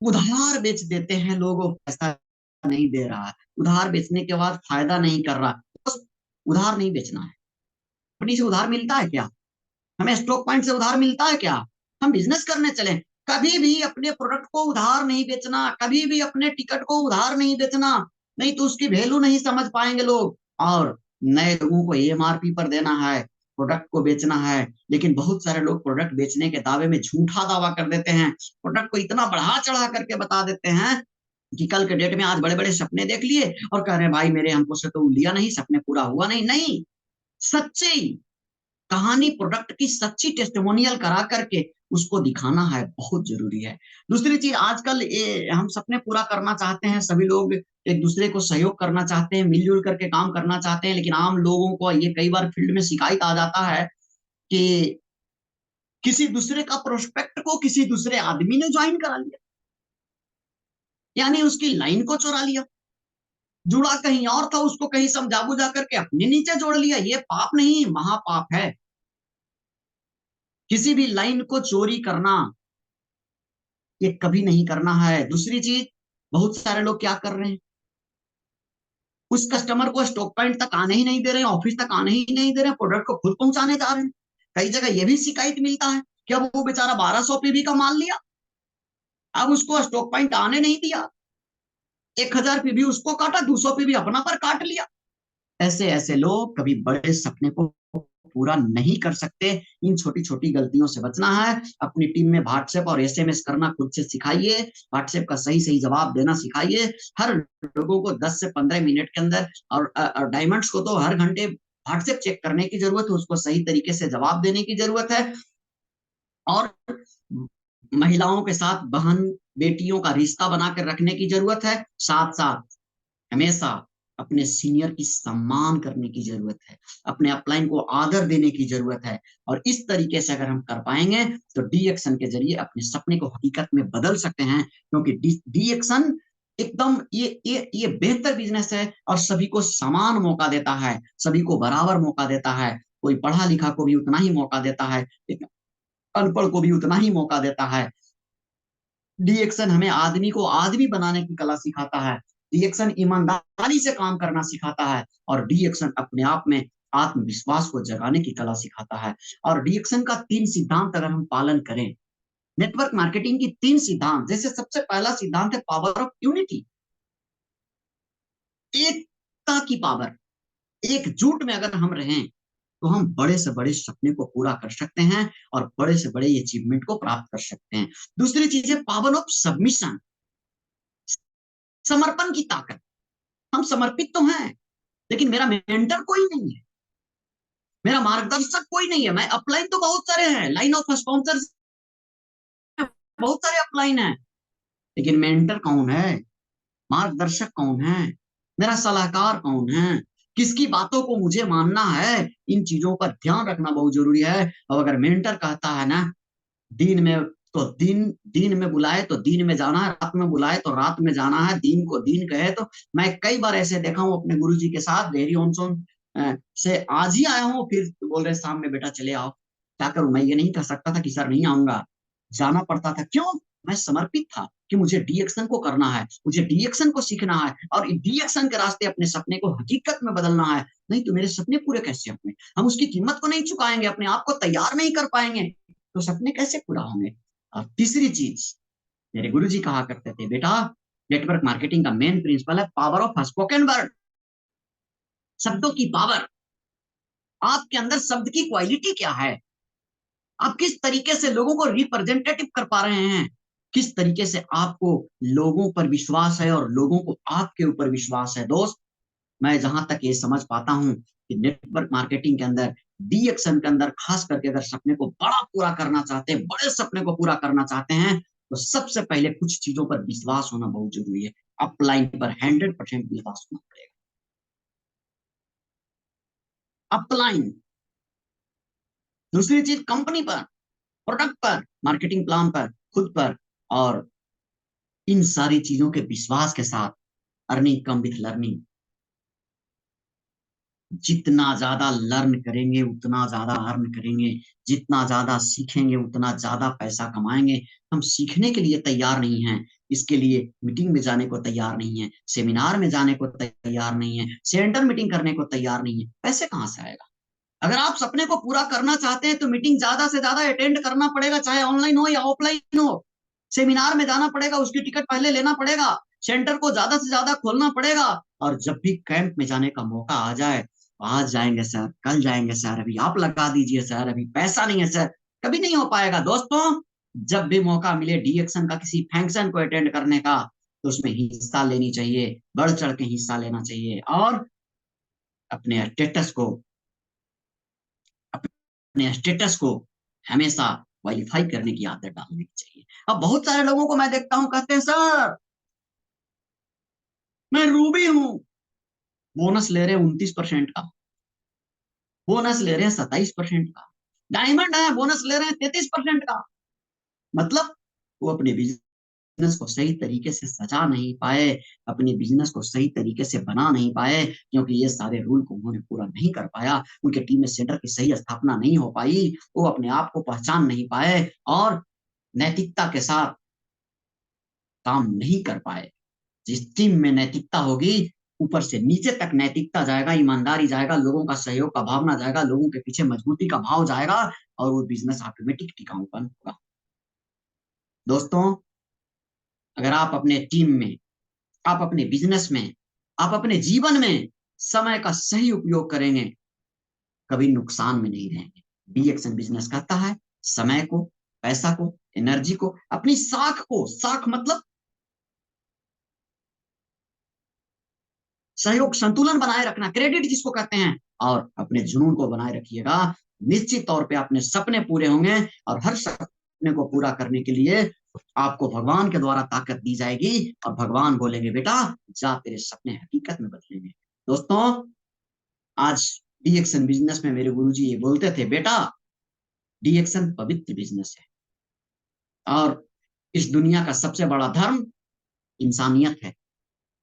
उधार बेच देते हैं लोगों को, पैसा नहीं दे रहा है, उधार बेचने के बाद फायदा नहीं कर रहा। बस उधार नहीं बेचना है। कंपनी से उधार मिलता है क्या? हमें स्टॉक पॉइंट से उधार मिलता है क्या? हम बिजनेस करने चले, कभी भी अपने प्रोडक्ट को उधार नहीं बेचना, कभी भी अपने टिकट को उधार नहीं बेचना, नहीं तो उसकी वैल्यू नहीं समझ पाएंगे लोग। और नए लोगों को एमआरपी पर देना है, प्रोडक्ट को बेचना है। लेकिन बहुत सारे लोग प्रोडक्ट बेचने के दावे में झूठा दावा कर देते हैं, प्रोडक्ट को इतना बढ़ा चढ़ा करके बता देते हैं कि कल के डेट में आज बड़े बड़े सपने देख लिए और कह रहे हैं भाई मेरे हमको से तो लिया नहीं, सपने पूरा हुआ नहीं। नहीं, सच्ची कहानी, प्रोडक्ट की सच्ची टेस्टिमोनियल करा करके उसको दिखाना है, बहुत जरूरी है। दूसरी चीज, आजकल हम सपने पूरा करना चाहते हैं, सभी लोग एक दूसरे को सहयोग करना चाहते हैं, मिलजुल करके काम करना चाहते हैं, लेकिन आम लोगों को ये कई बार फील्ड में शिकायत आ जाता है कि किसी दूसरे का प्रोस्पेक्ट को किसी दूसरे आदमी ने ज्वाइन करा लिया, यानी उसकी लाइन को चुरा लिया, जुड़ा कहीं और था, उसको कहीं समझा बुझा करके अपने नीचे जोड़ लिया। ये पाप नहीं, महापाप है। किसी भी लाइन को चोरी करना ये कभी नहीं करना है। दूसरी चीज, बहुत सारे लोग क्या कर रहे हैं, उस कस्टमर को स्टॉक पॉइंट तक आने ही नहीं दे रहे हैं, ऑफिस तक आने ही नहीं दे रहे हैं, प्रोडक्ट को खुद पहुंचाने जा रहे हैं। कई जगह ये भी शिकायत मिलता है कि अब वो बेचारा 1200 पीवी का माल लिया, अब उसको स्टॉक पॉइंट आने नहीं दिया, 1,000 पीवी उसको काटा, 200 पीवी अपना पर काट लिया। ऐसे ऐसे लोग कभी बड़े सपने को पूरा नहीं कर सकते। इन छोटी छोटी गलतियों से बचना है। अपनी टीम में व्हाट्सएप और एसएमएस करना खुद से सिखाइए, व्हाट्सएप का सही सही जवाब देना सिखाइए। हर लोगों को 10 से 15 मिनट के अंदर, और डायमंड्स को तो हर घंटे व्हाट्सएप चेक करने की जरूरत है, उसको सही तरीके से जवाब देने की जरूरत है। और महिलाओं के साथ बहन बेटियों का रिश्ता बनाकर रखने की जरूरत है। साथ साथ हमेशा अपने सीनियर की सम्मान करने की जरूरत है, अपने अपलाइन को आदर देने की जरूरत है। और इस तरीके से अगर हम कर पाएंगे तो डी एक्शन के जरिए अपने सपने को हकीकत में बदल सकते हैं। क्योंकि डी एक्शन एकदम ये बेहतर बिजनेस है और सभी को समान मौका देता है, सभी को बराबर मौका देता है। कोई पढ़ा लिखा को भी उतना ही मौका देता है, एक अनपढ़ को भी उतना ही मौका देता है। डी एक्शन हमें आदमी को आदमी बनाने की कला सिखाता है, डी एक्शन ईमानदारी से काम करना सिखाता है, और डी एक्शन अपने आप में आत्मविश्वास को जगाने की कला सिखाता है। और डी एक्शन का 3 सिद्धांत अगर हम पालन करें, नेटवर्क मार्केटिंग की 3 सिद्धांत, जैसे सबसे पहला सिद्धांत है पावर ऑफ यूनिटी, एकता की पावर। एकजुट में अगर हम रहें तो हम बड़े से बड़े सपने को पूरा कर सकते हैं और बड़े से बड़े अचीवमेंट को प्राप्त कर सकते हैं। दूसरी चीज है पावर ऑफ सबमिशन, समर्पण की ताकत। हम समर्पित तो हैं, लेकिन मेरा मेंटर कोई नहीं है, मेरा मार्गदर्शक कोई नहीं है। मैं अपलाइन तो बहुत सारे हैं, लाइन ऑफ स्पॉन्सर बहुत सारे अपलाइन है, लेकिन मेंटर कौन है, मार्गदर्शक कौन है, मेरा सलाहकार कौन है, किसकी बातों को मुझे मानना है। इन चीजों पर ध्यान रखना बहुत जरूरी है। और अगर मेंटर कहता है ना, दिन में तो दिन दिन में बुलाए तो दिन में जाना है, रात में बुलाए तो रात में जाना है, दिन को दिन कहे तो। मैं कई बार ऐसे देखा हूँ अपने गुरु जी के साथ, देहरी ऑनसोन से आज ही आया हूँ, फिर बोल रहे शाम में बेटा चले आओ। क्या करूं, मैं ये नहीं कह सकता था कि सर नहीं आऊंगा, जाना पड़ता था। क्यों? मैं समर्पित था कि मुझे डी एक्शन को करना है, मुझे डी एक्शन को सीखना है, और डी एक्शन के रास्ते अपने सपने को हकीकत में बदलना है। नहीं तो मेरे सपने पूरे कैसे होंगे, हम उसकी कीमत को नहीं चुकाएंगे, अपने आप को तैयार नहीं कर पाएंगे, तो सपने कैसे पूरा होंगे। और तीसरी चीज, मेरे गुरु जी कहा करते थे, बेटा नेटवर्क मार्केटिंग का मेन प्रिंसिपल है पावर ऑफ स्पोकन वर्ड, शब्दों की पावर। आपके अंदर शब्द की क्वालिटी क्या है, आप किस तरीके से लोगों को रिप्रेजेंटेटिव कर पा रहे हैं, किस तरीके से आपको लोगों पर विश्वास है और लोगों को आपके ऊपर विश्वास है। दोस्त, मैं जहां तक ये समझ पाता हूं कि नेटवर्क मार्केटिंग के अंदर, डी एक्शन के अंदर, खास करके अगर सपने को बड़ा पूरा करना चाहते हैं, बड़े सपने को पूरा करना चाहते हैं, तो सबसे पहले कुछ चीजों पर विश्वास होना बहुत जरूरी है। अपलाइन पर 100% विश्वास होना पड़ेगा। अपलाइन। दूसरी चीज, कंपनी पर, प्रोडक्ट पर, मार्केटिंग प्लान पर, खुद पर, और इन सारी चीजों के विश्वास के साथ अर्निंग कम विथ लर्निंग। जितना ज्यादा लर्न करेंगे उतना ज्यादा अर्न करेंगे, जितना ज्यादा सीखेंगे उतना ज्यादा पैसा कमाएंगे। हम सीखने के लिए तैयार नहीं हैं, इसके लिए मीटिंग में जाने को तैयार नहीं है, सेमिनार में जाने को तैयार नहीं है, सेंटर मीटिंग करने को तैयार नहीं है, पैसे कहां से आएगा। अगर आप सपने को पूरा करना चाहते हैं तो मीटिंग ज्यादा से ज्यादा अटेंड करना पड़ेगा, चाहे ऑनलाइन हो या ऑफलाइन हो। सेमिनार में जाना पड़ेगा, उसकी टिकट पहले लेना पड़ेगा, सेंटर को ज्यादा से ज्यादा खोलना पड़ेगा। और जब भी कैंप में जाने का मौका आ जाए, आज जाएंगे सर, कल जाएंगे सर, अभी आप लगा दीजिए सर, अभी पैसा नहीं है सर, कभी नहीं हो पाएगा। दोस्तों, जब भी मौका मिले डी एक्शन का किसी फंक्शन को अटेंड करने का, तो उसमें हिस्सा लेनी चाहिए, बढ़ चढ़ के हिस्सा लेना चाहिए, और अपने स्टेटस को अपने स्टेटस को हमेशा क्वालिफाई करने की आदत डालनी चाहिए। अब बहुत सारे लोगों को मैं देखता हूं, कहते हैं सर मैं रूबी हूं, बोनस ले रहे हैं 29% का, बोनस ले रहे हैं 27% का, डायमंड है बोनस ले रहे हैं 33% का। मतलब वो अपने बिजनेस को सही तरीके से सजा नहीं पाए, अपने बिजनेस को सही तरीके से बना नहीं पाए, क्योंकि ये सारे रूल को उन्होंने पूरा नहीं कर पाया, उनके टीम में सेंटर की सही स्थापना नहीं हो पाई, वो अपने आप को पहचान नहीं पाए, और नैतिकता के साथ काम नहीं कर पाए। जिस टीम में नैतिकता होगी, ऊपर से नीचे तक नैतिकता जाएगा, ईमानदारी जाएगा, लोगों का सहयोग का भावना जाएगा, लोगों के पीछे मजबूती का भाव जाएगा, और वो बिजनेस ऑटोमेटिक टिकाऊपन होगा। दोस्तों, अगर आप अपने टीम में, आप अपने बिजनेस में, आप अपने जीवन में समय का सही उपयोग करेंगे, कभी नुकसान में नहीं रहेंगे। बी एक्शन बिजनेस कहता है समय को, पैसा को, एनर्जी को, अपनी साख को, साख मतलब सहयोग, संतुलन बनाए रखना, क्रेडिट जिसको कहते हैं, और अपने जुनून को बनाए रखिएगा। निश्चित तौर पे अपने सपने पूरे होंगे, और हर सपने को पूरा करने के लिए आपको भगवान के द्वारा ताकत दी जाएगी, और भगवान बोलेंगे बेटा जा तेरे सपने हकीकत में बदलेंगे। दोस्तों, आज डी एक्शन बिजनेस में मेरे गुरुजी ये बोलते थे, बेटा डी एक्शन पवित्र बिजनेस है, और इस दुनिया का सबसे बड़ा धर्म इंसानियत है।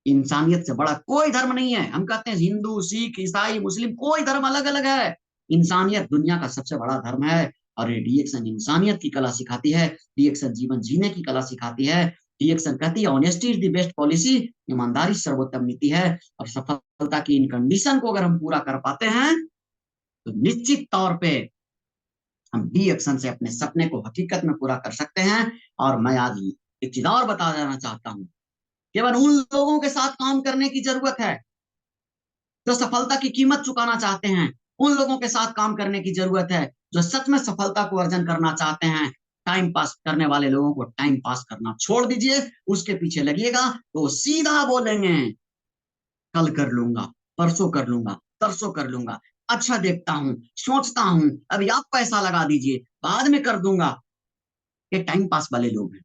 इंसानियत से बड़ा कोई धर्म नहीं है। हम कहते हैं हिंदू, सिख, ईसाई, मुस्लिम, कोई धर्म अलग अलग है, इंसानियत दुनिया का सबसे बड़ा धर्म है। और ये डीएक्शन इंसानियत की कला सिखाती है, डीएक्शन जीवन जीने की कला सिखाती है। डीएक्शन कहती है honesty is the best policy, ईमानदारी सर्वोत्तम नीति है। और सफलता की इन कंडीशन को अगर हम पूरा कर पाते हैं, तो निश्चित तौर पे हम डीएक्शन से अपने सपने को हकीकत में पूरा कर सकते हैं। और मैं आज एक चीज और बता देना चाहता हूँ, केवल उन लोगों के साथ काम करने की जरूरत है जो सफलता की कीमत चुकाना चाहते हैं। उन लोगों के साथ काम करने की जरूरत है जो सच में सफलता को अर्जन करना चाहते हैं। टाइम पास करने वाले लोगों को टाइम पास करना छोड़ दीजिए, उसके पीछे लगिएगा तो वो सीधा बोलेंगे कल कर लूंगा, परसों कर लूंगा, तरसों कर लूंगा, अच्छा देखता हूं, सोचता हूं, अभी आप पैसा लगा दीजिए, बाद में कर दूंगा। ये टाइम पास वाले लोग हैं।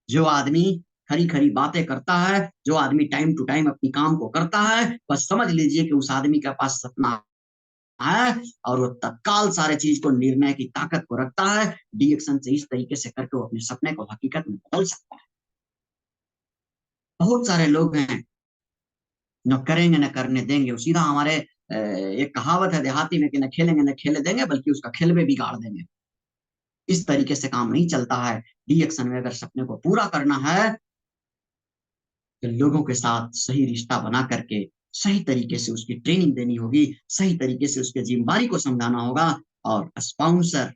जो आदमी खरी खरी बातें करता है, जो आदमी टाइम टू टाइम अपनी काम को करता है, बस समझ लीजिए कि उस आदमी के पास सपना है, और वो तत्काल सारे चीज को, निर्णय की ताकत को रखता है। डीएक्शन से इस तरीके से करके वो अपने सपने को हकीकत में बदल सकता है। बहुत सारे लोग हैं न करेंगे न करने देंगे, वो सीधा हमारे एक कहावत है देहाती में कि न खेलेंगे न खेले देंगे, बल्कि उसका खेलवे बिगाड़ देंगे। इस तरीके से काम नहीं चलता है। डीएक्शन में अगर सपने को पूरा करना है, तो लोगों के साथ सही रिश्ता बना करके सही तरीके से उसकी ट्रेनिंग देनी होगी, सही तरीके से उसके जिम्मेदारी को समझाना होगा। और स्पॉन्सर,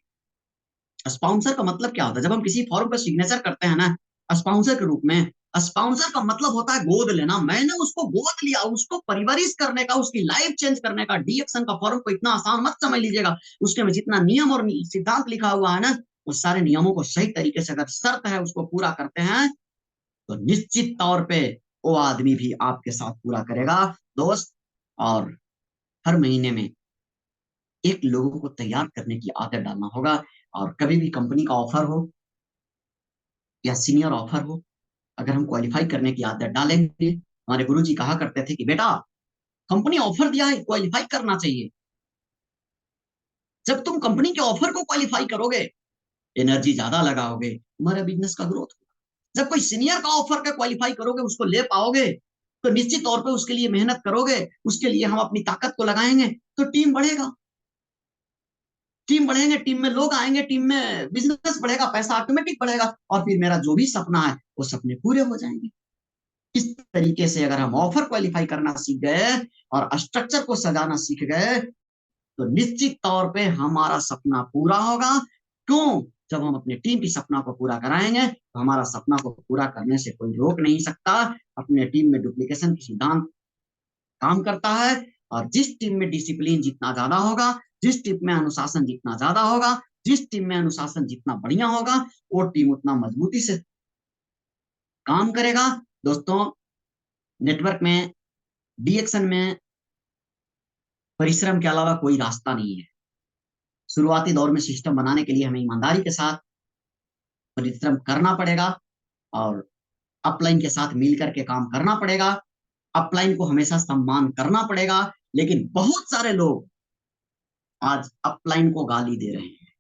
स्पॉन्सर का मतलब क्या होता है, जब हम किसी फॉर्म पर सिग्नेचर करते हैं ना, स्पॉन्सर के रूप में स्पॉन्सर का मतलब होता है गोद लेना। मैंने उसको गोद लिया, उसको परवरिश करने का, उसकी लाइफ चेंज करने का। डीएक्शन का फॉर्म को इतना आसान मत समझ लीजिएगा। उसके में जितना नियम और सिद्धांत लिखा हुआ है ना, उस सारे नियमों को सही तरीके से अगर शर्त है उसको पूरा करते हैं, तो निश्चित तौर पे वो आदमी भी आपके साथ पूरा करेगा दोस्त। और हर महीने में एक लोगों को तैयार करने की आदत डालना होगा। और कभी भी कंपनी का ऑफर हो या सीनियर ऑफर हो, अगर हम क्वालिफाई करने की आदत डालेंगे, हमारे गुरुजी कहा करते थे कि बेटा, कंपनी ऑफर दिया है, क्वालिफाई करना चाहिए। जब तुम कंपनी के ऑफर को क्वालिफाई करोगे, एनर्जी ज्यादा लगाओगे, तुम्हारे बिजनेस का ग्रोथ होगा। जब कोई सीनियर का ऑफर का क्वालिफाई करोगे, उसको ले पाओगे, तो निश्चित तौर पे उसके लिए मेहनत करोगे, उसके लिए हम अपनी ताकत को लगाएंगे, तो टीम बढ़ेगा। टीम बढ़ेंगे, टीम में लोग आएंगे, टीम में बिजनेस बढ़ेगा, पैसा ऑटोमेटिक बढ़ेगा, और फिर मेरा जो भी सपना है वो सपने पूरे हो जाएंगे। इस तरीके से अगर हम ऑफर क्वालिफाई करना सीख गए और स्ट्रक्चर को सजाना सीख गए, तो निश्चित तौर पे हमारा सपना पूरा होगा। क्यों? जब हम अपने टीम की सपना को पूरा कराएंगे, तो हमारा सपना को पूरा करने से कोई रोक नहीं सकता। अपने टीम में डुप्लीकेशन की सिद्धांत काम करता है। और जिस टीम में डिसिप्लिन जितना ज्यादा होगा, जिस टीम में अनुशासन जितना ज्यादा होगा, जिस टीम में अनुशासन जितना बढ़िया होगा, वो टीम उतना मजबूती से काम करेगा। दोस्तों, नेटवर्क में, डीएक्शन में परिश्रम के अलावा कोई रास्ता नहीं है। शुरुआती दौर में सिस्टम बनाने के लिए हमें ईमानदारी के साथ परिश्रम करना पड़ेगा, और अपलाइन के साथ मिलकर के काम करना पड़ेगा। अपलाइन को हमेशा सम्मान करना पड़ेगा। लेकिन बहुत सारे लोग आज अपलाइन को गाली दे रहे हैं।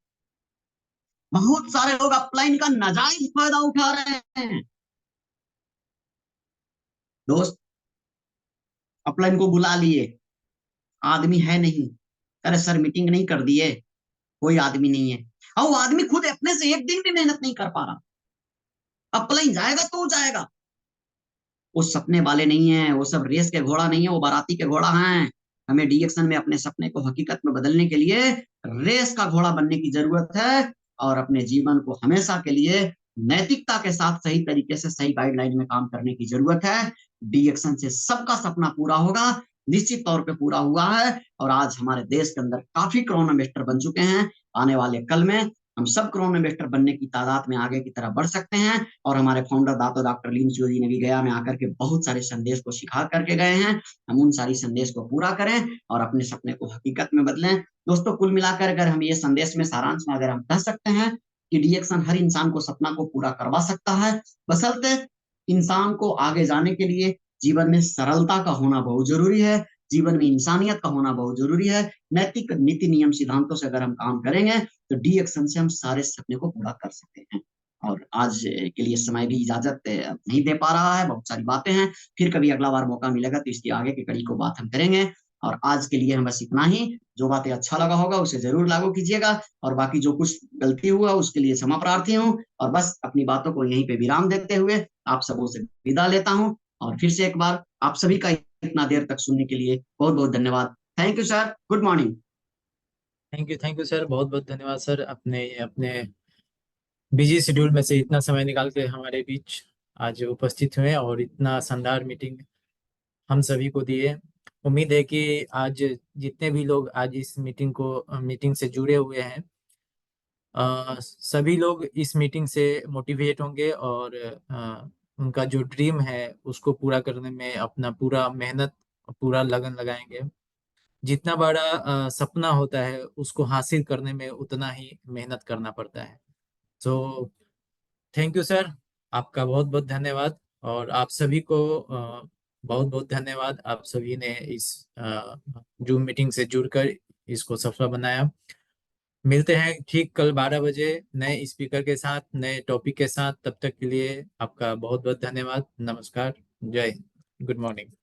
बहुत सारे लोग अपलाइन का नाजायज फायदा उठा रहे हैं। दोस्त, अपलाइन को बुला लिए, आदमी है नहीं। अरे सर, मीटिंग नहीं कर दिए, कोई आदमी नहीं है। और वो आदमी खुद अपने से एक दिन भी मेहनत नहीं कर पा रहा। अपलाइन जाएगा तो जाएगा। वो सपने वाले नहीं है, वो सब रेस के घोड़ा नहीं है, वो बाराती के घोड़ा हैं। हमें डीएक्शन में अपने सपने को हकीकत में बदलने के लिए रेस का घोड़ा बनने की जरूरत है। और अपने जीवन को हमेशा के लिए नैतिकता के साथ सही तरीके से सही गाइडलाइन में काम करने की जरूरत है। डीएक्शन से सबका सपना पूरा होगा, निश्चित तौर पे पूरा हुआ है। और आज हमारे देश के अंदर काफी क्रोन इन्वेस्टर बन चुके हैं। आने वाले कल में हम सब क्रोन इन्वेस्टर बनने की तादाद में आगे की तरफ बढ़ सकते हैं। और हमारे फाउंडर दातो डॉक्टर लीन चियो जी ने भी गया में आकर के बहुत सारे संदेश को सिखा करके गए हैं। हम उन सारी संदेश को पूरा करें और अपने सपने को हकीकत में बदलें। दोस्तों, कुल मिलाकर अगर हम ये संदेश में सारांश में अगर हम कह सकते हैं कि डीएक्शन हर इंसान को सपना को पूरा करवा सकता है, बशर्ते इंसान को आगे जाने के लिए जीवन में सरलता का होना बहुत जरूरी है। जीवन में इंसानियत का होना बहुत जरूरी है। नैतिक नीति नियम सिद्धांतों से अगर हम काम करेंगे, तो डीएक्शन से हम सारे सपने को पूरा कर सकते हैं। और आज के लिए समय भी इजाजत नहीं दे पा रहा है, बहुत सारी बातें हैं। फिर कभी अगला बार मौका मिलेगा तो इसकी आगे की कड़ी को बात हम करेंगे। और आज के लिए हम बस इतना ही। जो बातें अच्छा लगा होगा उसे जरूर लागू कीजिएगा, और बाकी जो कुछ गलती हुआ उसके लिए क्षमा प्रार्थी हूँ। और बस अपनी बातों को यहीं पे विराम देते हुए आप सबों से विदा लेता हूँ। और फिर से एक बार आप सभी का इतना देर तक सुनने के लिए बहुत बहुत धन्यवाद। Thank you sir, good morning. Thank you sir, बहुत बहुत धन्यवाद सर, अपने अपने बिजी शेड्यूल में से इतना समय निकाल के हमारे बीच आज उपस्थित हुए और इतना शानदार मीटिंग हम सभी को दिए। उम्मीद है कि आज जितने भी लोग आज इस मीटिंग से जुड़े हुए हैं, सभी लोग इस मीटिंग से मोटिवेट होंगे और उनका जो ड्रीम है उसको पूरा करने में अपना पूरा मेहनत, पूरा लगन लगाएंगे। जितना बड़ा सपना होता है उसको हासिल करने में उतना ही मेहनत करना पड़ता है। तो थैंक यू सर, आपका बहुत बहुत धन्यवाद। और आप सभी को बहुत बहुत धन्यवाद, आप सभी ने इस जूम मीटिंग से जुड़कर इसको सफल बनाया। मिलते हैं ठीक कल 12 बजे नए स्पीकर के साथ, नए टॉपिक के साथ। तब तक के लिए आपका बहुत बहुत धन्यवाद। नमस्कार। जय हिंद। Good morning.